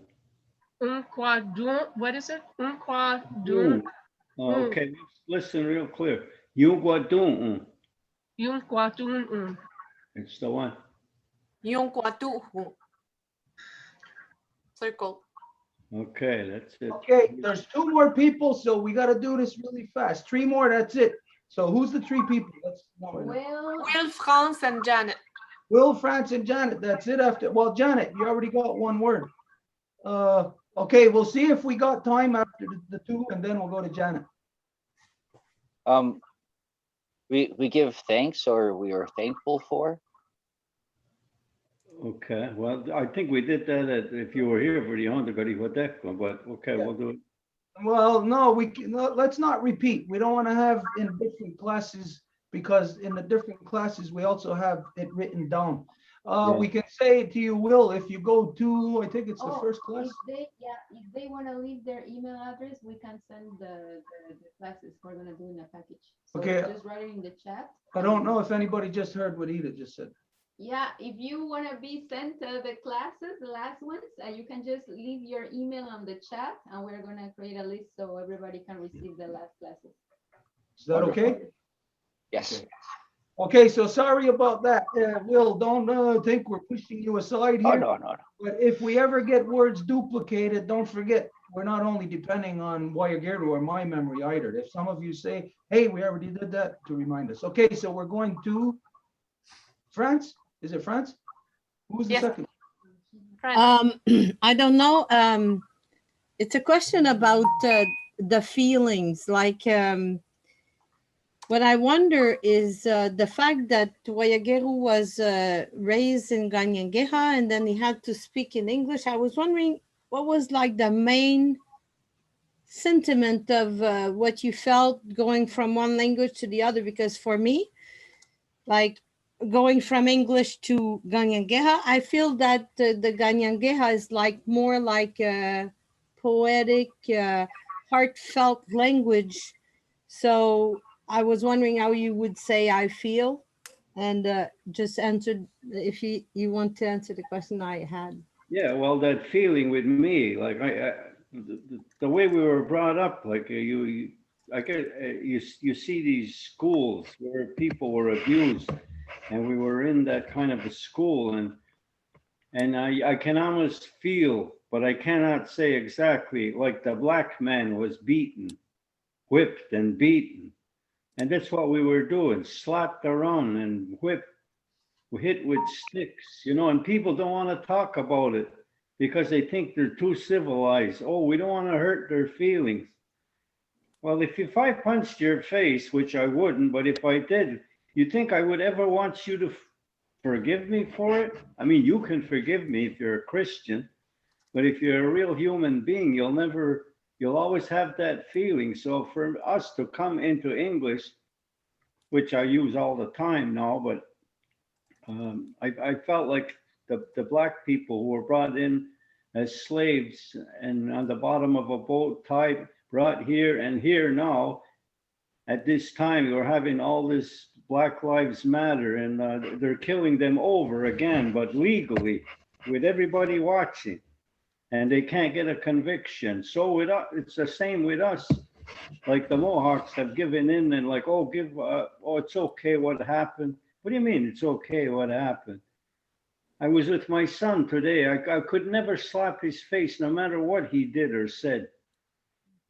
Quadun, what is it? Quadun. Okay, listen real clear. Yuguadun. Quadun. It's the one. Yung kwatu. Circle. Okay, that's it. Okay, there's 2 more people, so we got to do this really fast. 3 more, that's it. So who's the 3 people? Will, France, and Janet. Will, France, and Janet. That's it. After, well, Janet, you already got 1 word. Okay, we'll see if we got time after the 2, and then we'll go to Janet. We give thanks, or we are thankful for. Okay, well, I think we did that if you were here for the Honda Gari Wadeko, but okay, we'll do it. Well, no, let's not repeat. We don't want to have in different classes because in the different classes, we also have it written down. We can say to you, Will, if you go to, I think it's the first class. If they want to leave their email address, we can send the classes we're gonna do in a package. So Okay. just write it in the chat. I don't know if anybody just heard what Edith just said. Yeah, if you want to be sent the classes, the last ones, you can just leave your email on the chat and we're going to create a list so everybody can receive the last classes. Is that okay? Yes. Okay, so sorry about that. Will, don't think we're pushing you aside Oh, here. no. But if we ever get words duplicated, don't forget, we're not only depending on Wayagero or my memory either. If some of you say, hey, we already did that, to remind us. Okay, so we're going to France. Is it France? Who's the second? I don't know. It's a question about the feelings. Like, what I wonder is the fact that Wayagero was raised in Kanienkeha and then he had to speak in English. I was wondering what was like the main sentiment of what you felt going from one language to the other, because for me, like going from English to Kanienkeha, I feel that the Kanienkeha is like more like a poetic, heartfelt language. So I was wondering how you would say I feel, and just answered if you want to answer the question I had. Yeah, well, that feeling with me, like the way we were brought up, like you see these schools where people were abused, and we were in that kind of a school, and I can almost feel, but I cannot say exactly, like the black man was beaten, whipped and beaten, and that's what we were doing, slapped around and whipped, hit with sticks, and people don't want to talk about it because they think they're too civilized. Oh, we don't want to hurt their feelings. Well, if I punched your face, which I wouldn't, but if I did, you think I would ever want you to forgive me for it? I mean, you can forgive me if you're a Christian, but if you're a real human being, you'll always have that feeling. So for us to come into English, which I use all the time now, but I felt like the black people who were brought in as slaves and on the bottom of a boat tied, brought here, and here now at this time we're having all this Black Lives Matter, and they're killing them over again, but legally, with everybody watching, and they can't get a conviction. So with us, it's the same with us. Like the Mohawks have given in and like, oh, it's okay what happened. What do you mean it's okay what happened? I was with my son today. I could never slap his face no matter what he did or said.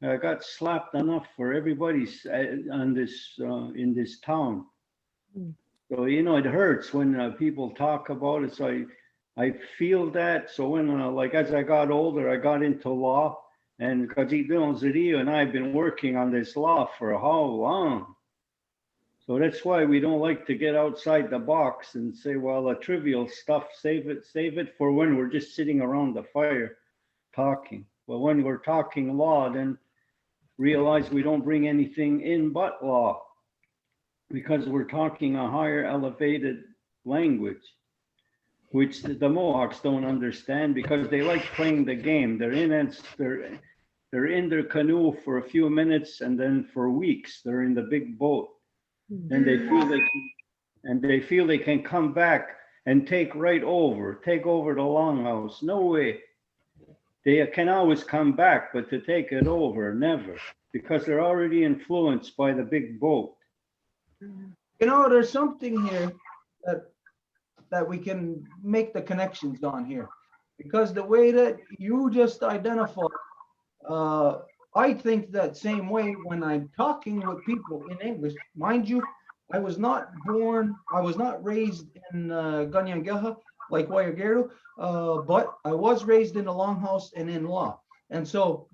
I got slapped enough for everybody's on this in this town. So it hurts when people talk about it. So I feel that. So when like as I got older, I got into law, and Kajidon Zuriyo and I have been working on this law for how long? So that's why we don't like to get outside the box and say, well, the trivial stuff, save it for when we're just sitting around the fire talking. But when we're talking law, then realize we don't bring anything in but law, because we're talking a higher elevated language, which the Mohawks don't understand because they like playing the game. They're in their canoe for a few minutes, and then for weeks they're in the big boat. And they feel they can come back and take over the longhouse. No way. They can always come back, but to take it over, never, because they're already influenced by the big boat. There's something here that we can make the connections on here, because the way that you just identified, I think that same way when I'm talking with people in English. Mind you, I was not raised in Kanienkeha like Wayagero, but I was raised in the longhouse and in law. And so,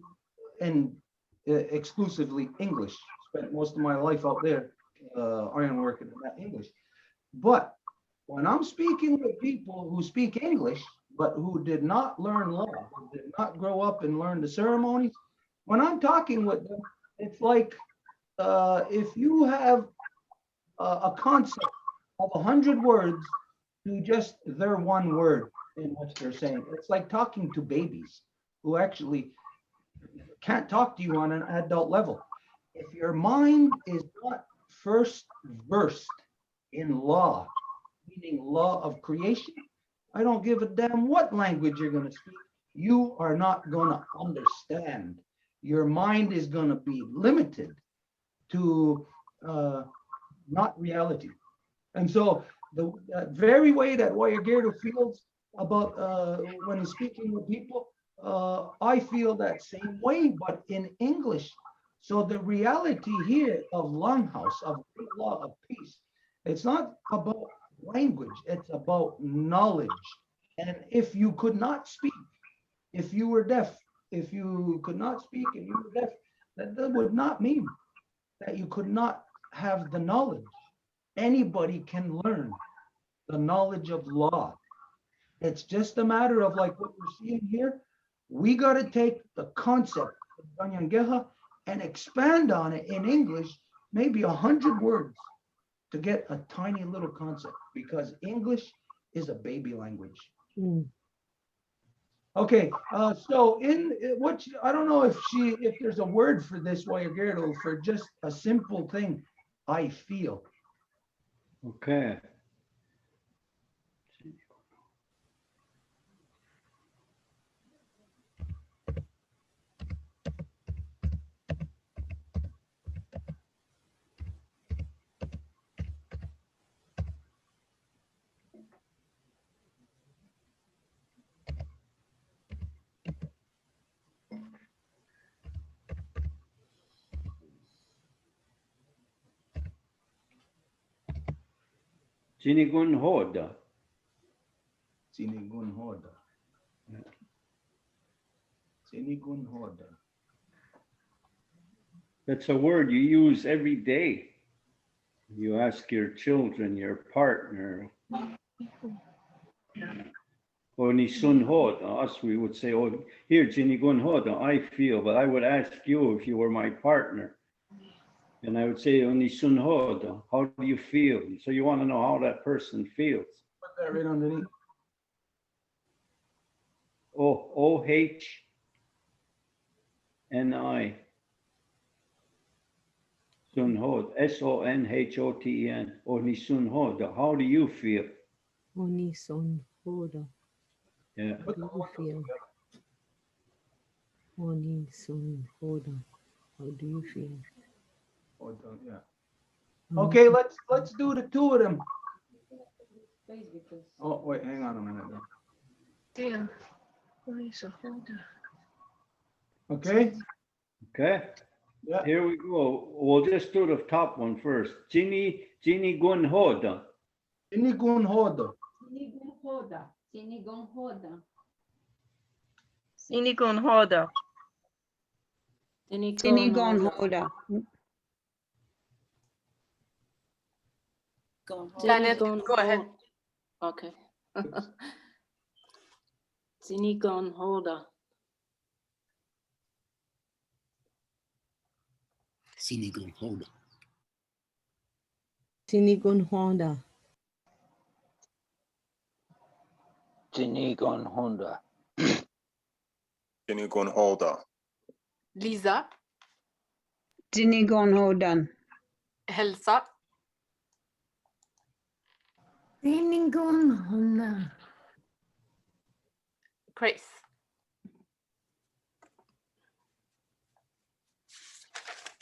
exclusively English. Spent most of my life out there ironworking in that English. But when I'm speaking with people who speak English, but who did not learn law, who did not grow up and learn the ceremonies, When I'm talking with them, it's like if you have a concept of 100 words to just their one word in what they're saying. It's like talking to babies who actually can't talk to you on an adult level. If your mind is not first versed in law, meaning law of creation, I don't give a damn what language you're going to speak. You are not going to understand. Your mind is going to be limited to not reality. And so the very way that Wayagirdo feels about when he's speaking with people, I feel that same way, but in English. So the reality here of Longhouse, of Great Law of Peace, it's not about language, it's about knowledge. And if you could not speak, if you were deaf, if you could not speak and you were deaf, that would not mean that you could not have the knowledge. Anybody can learn the knowledge of law. It's just a matter of like what we're seeing here. We got to take the concept of Kanienkeha and expand on it in English, maybe 100 words to get a tiny little concept, because English is a baby language. Okay, so in what I don't know if there's a word for this, Wayagirdo, for just a simple thing, I feel. Okay. Sinigun hoda. Sinigun hoda. Sinigun hoda. That's a word you use every day. You ask your children, your partner. Oni sun hoda. Us, we would say, oh, here, Sinigun hoda, I feel, but I would ask you if you were my partner. And I would say, Oni sun hoda, how do you feel? So you want to know how that person feels. Put that right underneath. OHNI. Sunhod. SONHOTEN. Oni sunhoda. How do you feel? Oni son hoda. Yeah. How do you feel? Oni son hoda. How do you feel? Hoda, yeah. Okay, let's do the two of them. Oh, wait, hang on a minute. Damn. Oni son hoda. Okay. Okay. Yeah. Here we go. We'll just do the top one first. Jini gun hoda. Sinigun hoda. Sinigun hoda. Sinigun hoda. Sinigun hoda. Sinigun hoda. Janet, go ahead. Okay. Sinigun hoda. Sinigun hoda. Sinigun hoda. Sinigun hoda. Sinigun hoda. Lisa, Sinigun hodan. Helsa, Sinigun hoda. Grace,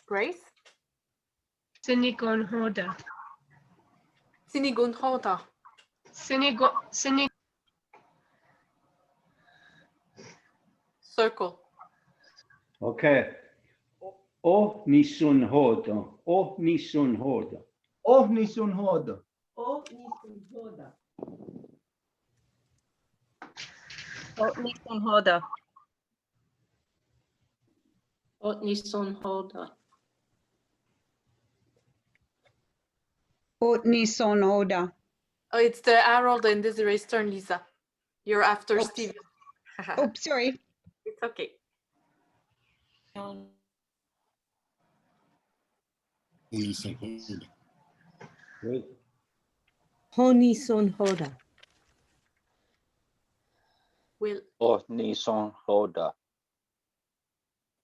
Grace, Sinigun hoda. Sinigun hoda. Sinigun Circle, Okay. Oh nisun hoda. Oh nisun hoda. Oh, nisun hoda. Oh, nisun hoda. Nisun hoda. Otni son hoda. Otni son hoda. Oh, it's the Harold and Desiree's turn, Lisa. You're after Oops. Steven. Oh, sorry. It's okay. Honi son hoda. Good. Honi son hoda. Will. Otni son hoda.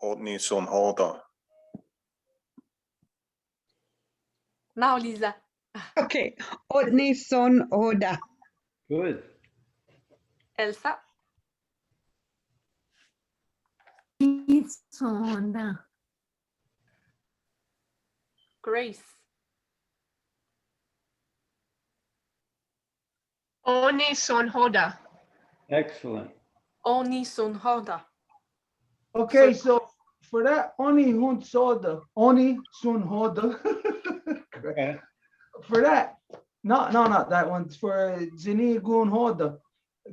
Otni sun hoda. Now, Lisa. Okay. Otni son hoda. Good. Elsa. Sonda. Grace. Oni son hoda. Excellent. Oni son hoda. Okay, so for that, Oni hun soda, Oni sun hoda. Okay. For that, no, not that one. It's for Zini gun hoda.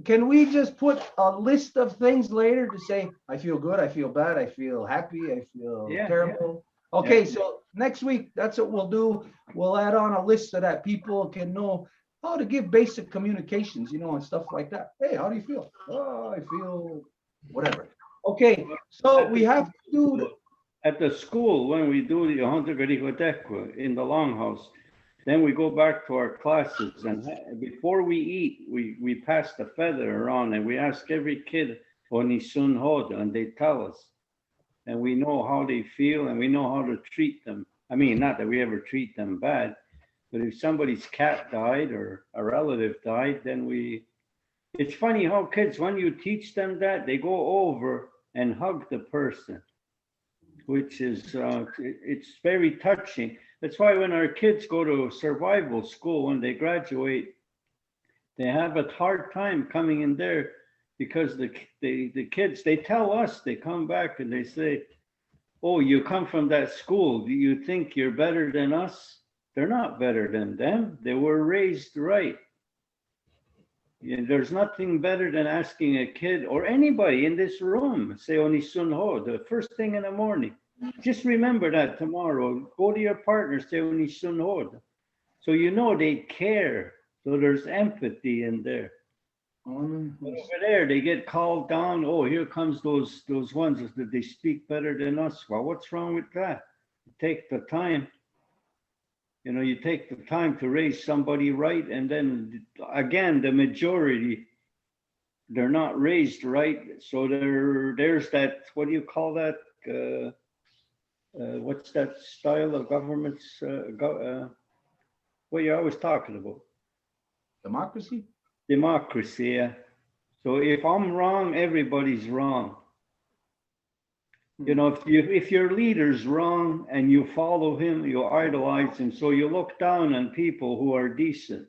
Can we just put a list of things later to say, I feel good, I feel bad, I feel happy, I feel Yeah, terrible? Okay, Yeah. so next week, that's what we'll do. We'll add on a list so that people can know how to give basic communications, and stuff like that. Hey, how do you feel? Oh, I feel whatever. Okay, so we have to do, At the school, when we do the Hontagarikotekwa in the longhouse, then we go back to our classes, and before we eat, we pass the feather around and we ask every kid Oni sun hoda, and they tell us. And we know how they feel and we know how to treat them. I mean, not that we ever treat them bad, but if somebody's cat died or a relative died, then it's funny how kids, when you teach them that, they go over and hug the person, which is, it's very touching. That's why when our kids go to survival school, when they graduate, they have a hard time coming in there because the kids, they tell us, they come back and they say, oh, you come from that school. Do you think you're better than us? They're not better than them. They were raised right. There's nothing better than asking a kid or anybody in this room, say Oni sun ho, the first thing in the morning. Just remember that tomorrow. Go to your partner, say Oni sun ho. So you know they care. So there's empathy in there. Over there, they get called down. Oh, here comes those ones that they speak better than us. Well, what's wrong with that? You take the time. You take the time to raise somebody right, and then again, the majority, they're not raised right. So there's that. What do you call that? What's that style of governments? What you're always talking about? democracy. Democracy, yeah. So if I'm wrong, everybody's wrong. If your leader's wrong and you follow him, you idolize him, so you look down on people who are decent.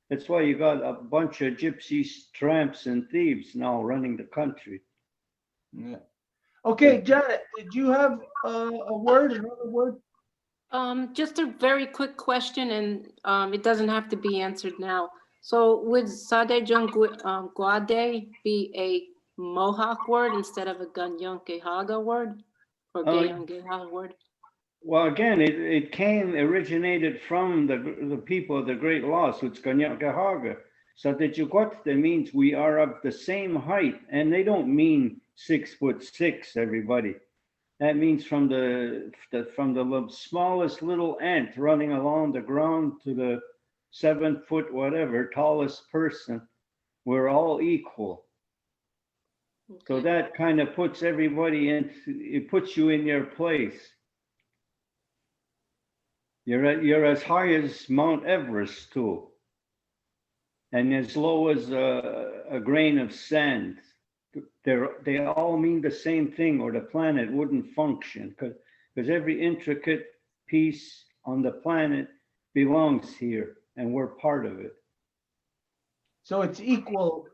That's why you got a bunch of gypsies, tramps, and thieves now running the country. Yeah. Okay, Janet, did you have another word? Just a very quick question, and it doesn't have to be answered now. So would Sadejong Guade be a Mohawk word instead of a Kanienkeha word or Kanienkeha word? Well, again, it originated from the people of the Great Lost, which Kanienkeha. Sadejong means we are of the same height, and they don't mean 6'6", everybody. That means from the smallest little ant running along the ground to the 7-foot whatever tallest person, we're all equal. Okay. So that kind of puts everybody it puts you in your place. You're as high as Mount Everest too, and as low as a grain of sand. They all mean the same thing, or the planet wouldn't function, because every intricate piece on the planet belongs here, and we're part of it. So it's equal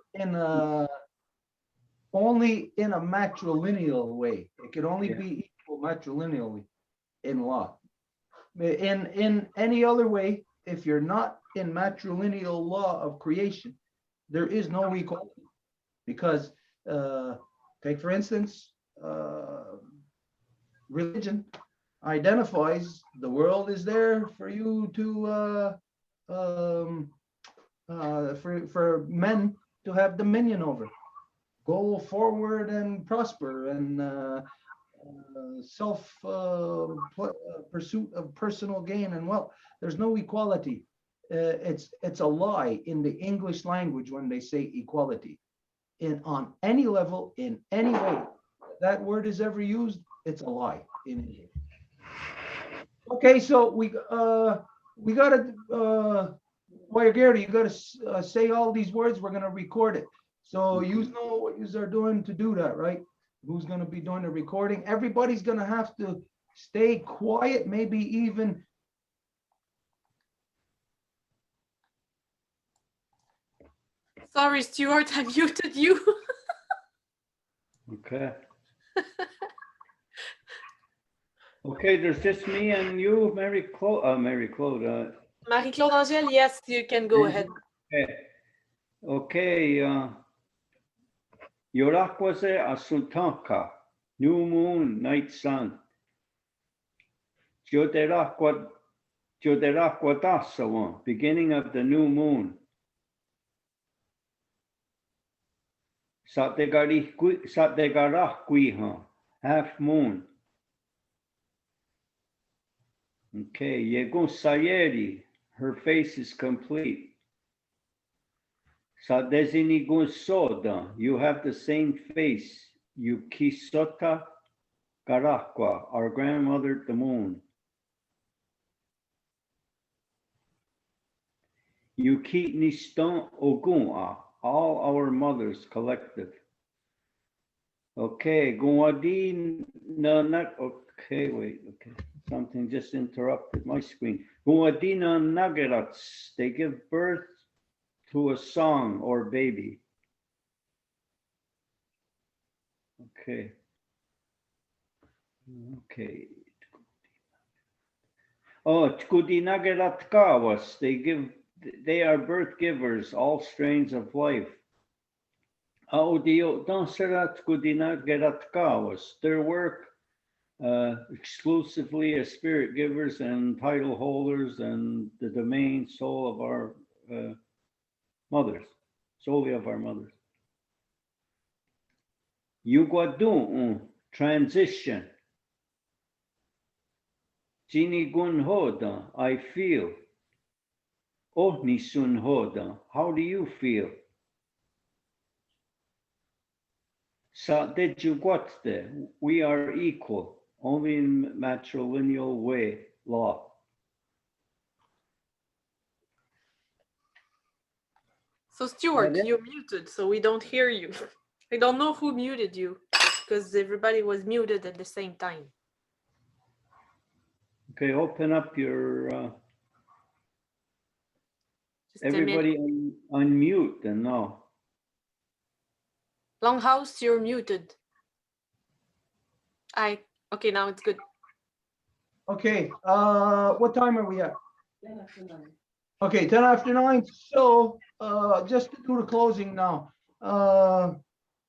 only in a matrilineal way. It can only be equal matrilineally in law. In any other way, if you're not in matrilineal law of creation, there is no equality, because take for instance, religion identifies the world is there for you to for men to have dominion over. Go forward and prosper, and pursuit of personal gain and wealth. There's no equality. It's a lie in the English language when they say equality. On any level, in any way that word is ever used, it's a lie in English. Okay, so we gotta Gary, you gotta say all these words. We're gonna record it. So you know what you are doing to do that, right? Who's gonna be doing the recording? Everybody's gonna have to stay quiet, maybe even. Sorry, Stuart, I muted you. Okay. Okay, there's just me and you, Marie-Claude. Marie-Claude. Marie-Claude Angèle, yes, you can go ahead. Okay. Okay. Yorakwase Asuntanka, new moon, night sun. Joderakwa beginning of the new moon. Sategarakwiha, half moon. Okay, Yegun Sayeri, her face is complete. Sadezinigun Soda, you have the same face. Yukisota Garakwa, our grandmother, the moon. Yukitniston Ogun'a, all our mothers collective. Okay, Guadi Nanak, okay, wait, okay. Something just interrupted my screen. Guadina Nagerats, they give birth to a song or baby. Okay. Okay. Oh, Tkudinageratkawas, they are birth givers, all strains of life. Audio Danserat Tkudinageratkawas, their work exclusively as spirit givers and title holders and the domain soul of our mothers, solely of our mothers. Yuguadun, transition. Jinigun Hoda, I feel. Ohnisun Hoda, how do you feel? Sa Dejuguatde, we are equal, only in matrilineal way, law. So Stuart, you're muted, so we don't hear you. I don't know who muted you, because everybody was muted at the same time. Okay, open up your, everybody unmute and now. Longhouse, you're muted. Okay, now it's good. Okay, what time are we at? 10 after 9. Okay, 10 after 9. So just to do the closing now.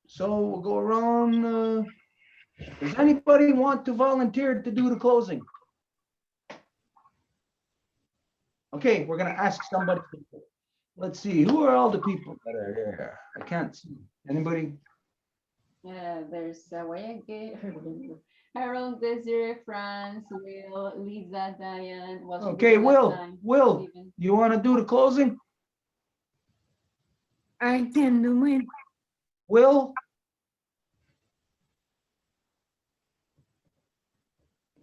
So we'll go around. Does anybody want to volunteer to do the closing? Okay, we're gonna ask somebody. Let's see, who are all the people that are here? I can't see. Anybody? Yeah, there's Harold, Desiree, France, Will, Lisa, Diane. Well, Okay, Will, you want to do the closing? I can do it. Will?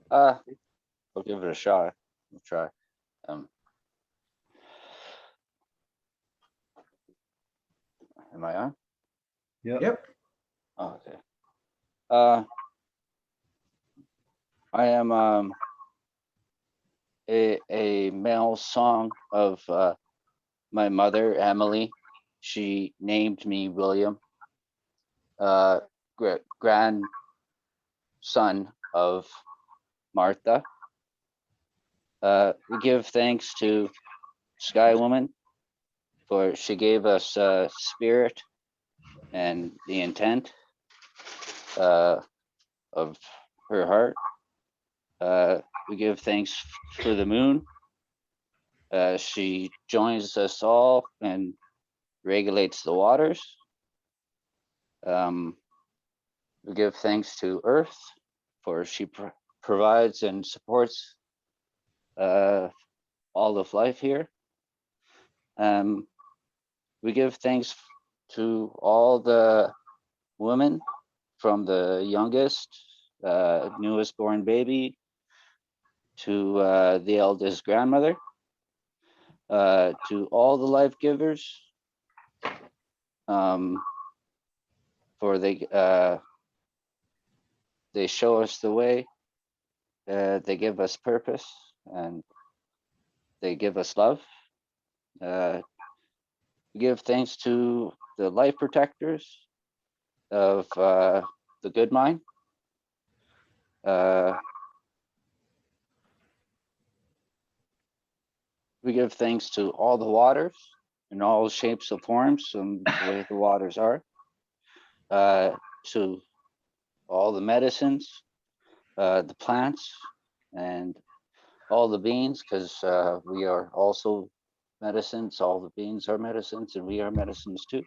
I'll give it a shot. I'll try. Am I on? Yep. Oh, okay. I am a male song of my mother, Emily. She named me William, grandson of Martha. We give thanks to Sky Woman for she gave us spirit and the intent of her heart. We give thanks for the moon. She joins us all and regulates the waters. We give thanks to Earth for she provides and supports all of life here. We give thanks to all the women, from the youngest, newest born baby, to the eldest grandmother, to all the life givers, for they show us the way, they give us purpose, and they give us love. We give thanks to the life protectors of the good mind. We give thanks to all the waters in all shapes and forms and the way the waters are. To all the medicines, the plants, and all the beings, because we are also medicines. All the beings are medicines, and we are medicines too.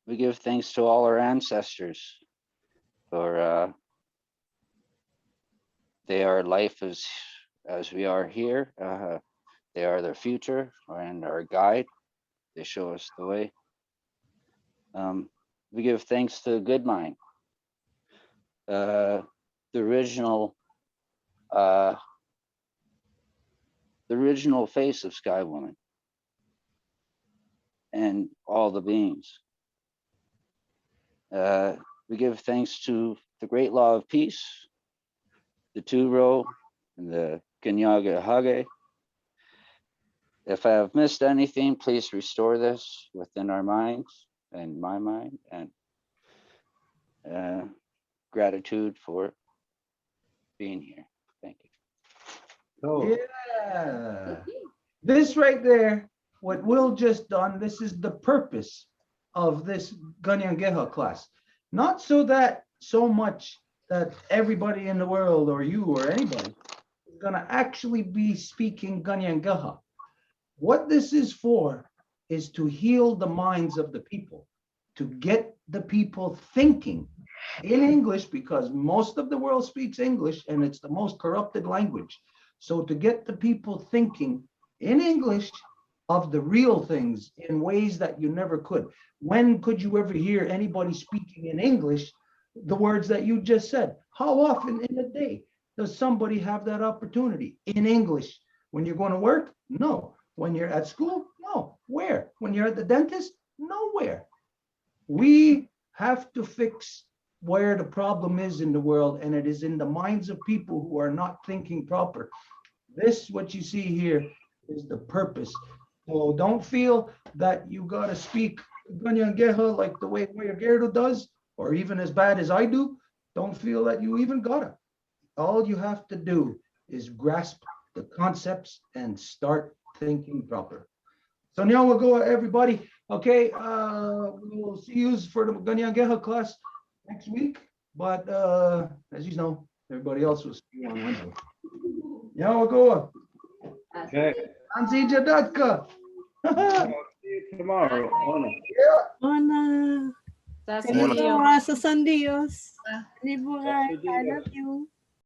We give thanks to all our ancestors for they are life as we are here. They are their future and our guide. They show us the way. We give thanks to Good Mind, the original face of Sky Woman, and all the beings. We give thanks to the great law of peace, the two-row, and the Kanienkeha. If I have missed anything, please restore this within our minds and my mind, and gratitude for being here. Thank you. So, Yeah. This right there, what Will just done, this is the purpose of this Kanienkeha class. Not so much that everybody in the world, or you or anybody, is gonna actually be speaking Kanienkeha. What this is for is to heal the minds of the people, to get the people thinking in English, because most of the world speaks English and it's the most corrupted language. So to get the people thinking in English of the real things in ways that you never could. When could you ever hear anybody speaking in English the words that you just said? How often in a day does somebody have that opportunity in English? When you're going to work? No. When you're at school? No. Where? When you're at the dentist? Nowhere. We have to fix where the problem is in the world, and it is in the minds of people who are not thinking proper. This, what you see here, is the purpose. So don't feel that you got to speak Kanienkeha like the way Gerdo does, or even as bad as I do. Don't feel that you even got to. All you have to do is grasp the concepts and start thinking proper. So now we'll go, everybody. Okay, we'll see you for the Kanienkeha class next week. But as you know, everybody else will see you on Wednesday. Now we'll go. okay. Anzi Jadatka. See you tomorrow. Ona. Hola. That's Feliz video. oras sa San Dios. Liburay. I love you.